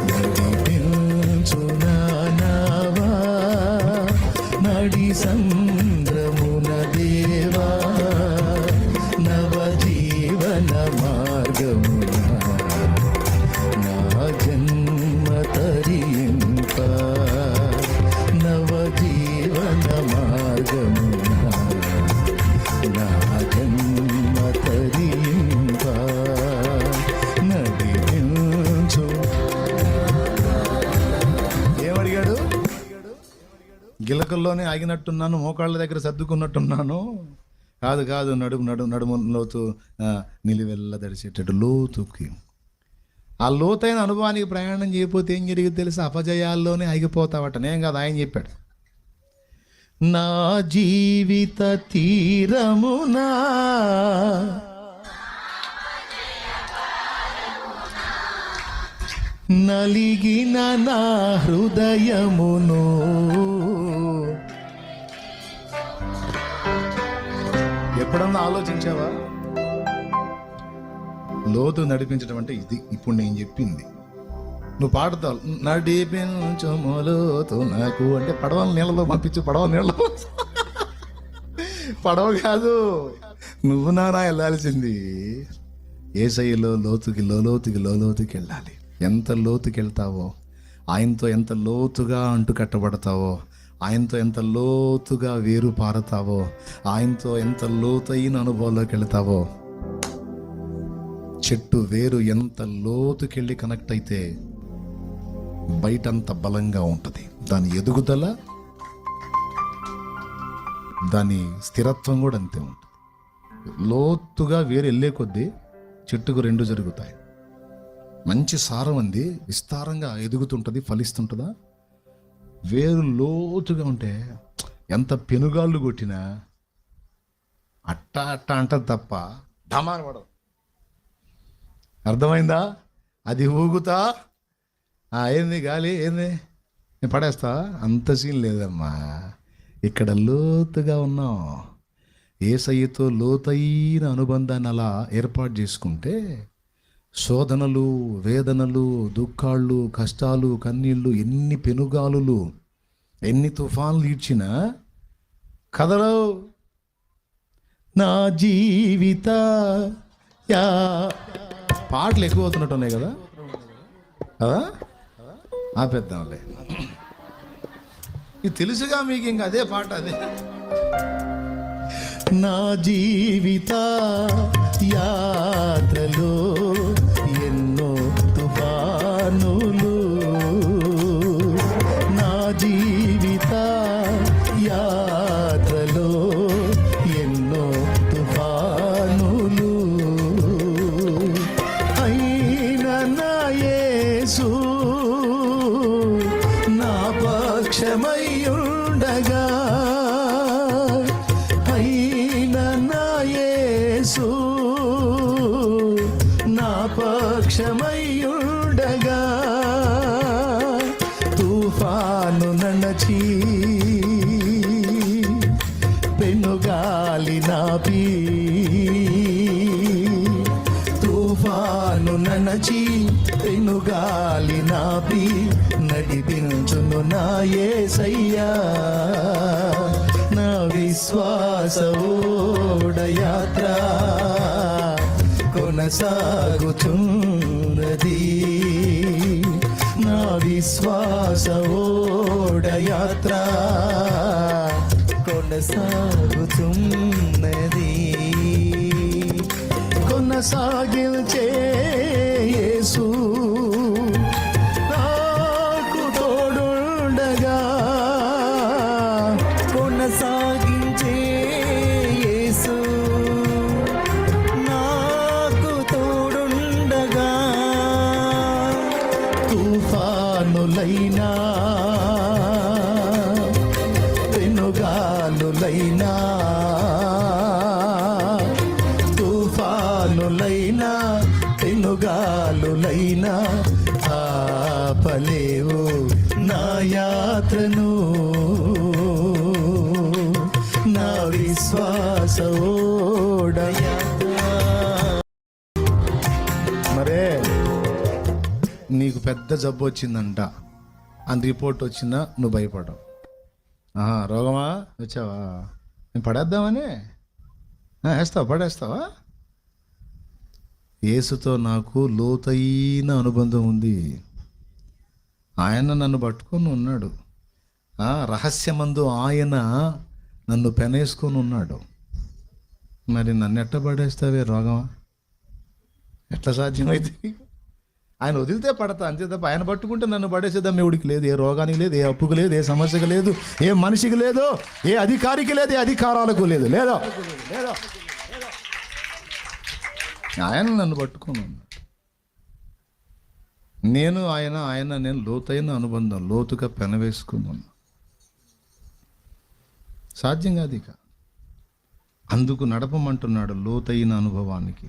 నడిపించు నా నావా నడి సంద్రమున దేవా నవజీవన మార్గమున నా జన్మ తరింప నవజీవన మార్గమున నా జన్మ తరింప నడిపించు. ఏమడిగాడు? గిలకల్లోనే ఆగినట్టున్నాను, మోకాళ్ళ దగ్గర సర్దుకున్నట్టున్నాను. కాదు, నడుము లోతు నిలివెల్ల దడిచేటట్టు లోతుకి. ఆ లోతైన అనుభవానికి ప్రయాణం చేయకపోతే ఏం జరిగింది తెలుసా? అపజయాల్లోనే ఆగిపోతావట. నేను కదా, ఆయన చెప్పాడు. నా జీవిత తీరమునా నలిగిన నా హృదయమును ఎప్పుడన్నా ఆలోచించావా? లోతు నడిపించడం అంటే ఇది. ఇప్పుడు నేను చెప్పింది నువ్వు పాడతావు, నడిపించము లోతు నాకు అంటే పడవలు నీళ్ళలో పంపించు, పడవ నీళ్ళలో. పడవ కాదు, నువ్వు నానా వెళ్ళాల్సింది యేసయ్యలో లోతుకి లోతుకి వెళ్ళాలి. ఎంత లోతుకి వెళ్తావో, ఆయనతో ఎంత లోతుగా అంటు కట్టబడతావో, ఆయనతో ఎంత లోతుగా వేరు పారతావో, ఆయనతో ఎంత లోతైన అనుభవంలోకి వెళ్తావో, చెట్టు వేరు ఎంత లోతుకెళ్ళి కనెక్ట్ అయితే బయటంత బలంగా ఉంటుంది. దాని ఎదుగుదల, దాని స్థిరత్వం కూడా అంతే ఉంటుంది. లోతుగా వేరు వెళ్ళే కొద్దీ చెట్టుకు రెండు జరుగుతాయి. మంచి సారం అంది, విస్తారంగా ఎదుగుతుంటుంది, ఫలిస్తుంటుందా? వేరు లోతుగా ఉంటే ఎంత పెనుగాళ్ళు కొట్టినా అట్టా అంటది తప్ప ఢమాని పడదు. అర్థమైందా? అది ఊగుతా ఏంది గాలి, ఏంది నేను పడేస్తా, అంత సీన్ లేదమ్మా. ఇక్కడ లోతుగా ఉన్నాం. యేసయ్యతో లోతైన అనుబంధాన్ని అలా ఏర్పాటు చేసుకుంటే శోధనలు, వేదనలు, దుఃఖాలు, కష్టాలు, కన్నీళ్ళు, ఎన్ని పెనుగాలులు, ఎన్ని తుఫాన్లు ఈడ్చినా కదలవు. నా జీవిత పాటలు ఎక్కువ అవుతున్నట్టు ఉన్నాయి కదా, ఆపేద్దాంలే. ఇది తెలుసుగా మీకు, ఇంక అదే పాట అదే. నా జీవిత యాత్రలో ఎన్నో తుఫానులు, నా జీవిత యాత్రలో ఎన్నో తుఫానులు, అయినా నా యేసు నా పక్షమయ్యుండగా, అయినా నా యేసు నా పక్షమయ్యుండగా, తుఫాను నడచి పెనుగాలి నాపి, తుఫాను నడచి పెనుగాలి నాపి నడిపించును నా యేసయ్యా. నా విశ్వాస ఓడయాత్ర కొనసాగుచున్నది, నా విశ్వాస ఓడయాత్ర కొనసాగుతున్నది. కొనసాగించే యేసు నాకు తోడుండగా, కొనసాగించే యేసు నాకు తోడుండగా, తుఫానులైనా పెనుగాలులైనా, తుఫానులైనా పెనుగాలులైనా ఆపలేవు నా యాత్రను, నా విశ్వాస ఓడయాత్ర. మరే నీకు పెద్ద జబ్బు వచ్చిందంట అని రిపోర్ట్ వచ్చినా నువ్వు భయపడవు. రోగమా వచ్చావా, నేను పడేద్దామని వేస్తావా, పడేస్తావా? యేసుతో నాకు లోతైన అనుబంధం ఉంది. ఆయన నన్ను పట్టుకొని ఉన్నాడు. రహస్యమందు ఆయన నన్ను పెనేసుకొని ఉన్నాడు. మరి నన్ను ఎట్ట పడేస్తావే రోగమా? ఎట్లా సాధ్యమైతే? ఆయన వదిలితే పడతా అంతే తప్ప ఆయన పట్టుకుంటే నన్ను పడేసేద్దాం ఎవడికి లేదు. ఏ రోగానికి లేదు, ఏ అప్పుకు లేదు, ఏ సమస్యకు లేదు, ఏ మనిషికి లేదు, ఏ అధికారికి లేదు, ఏ అధికారాలకు లేదు. లేదో ఆయన నన్ను పట్టుకుని ఉన్నాడు. నేను ఆయన నేను లోతైన అనుబంధం, లోతుగా పెనవేసుకున్నాను. సాధ్యం కాదు ఇక. అందుకు నడపమంటున్నాడు లోతైన అనుభవానికి.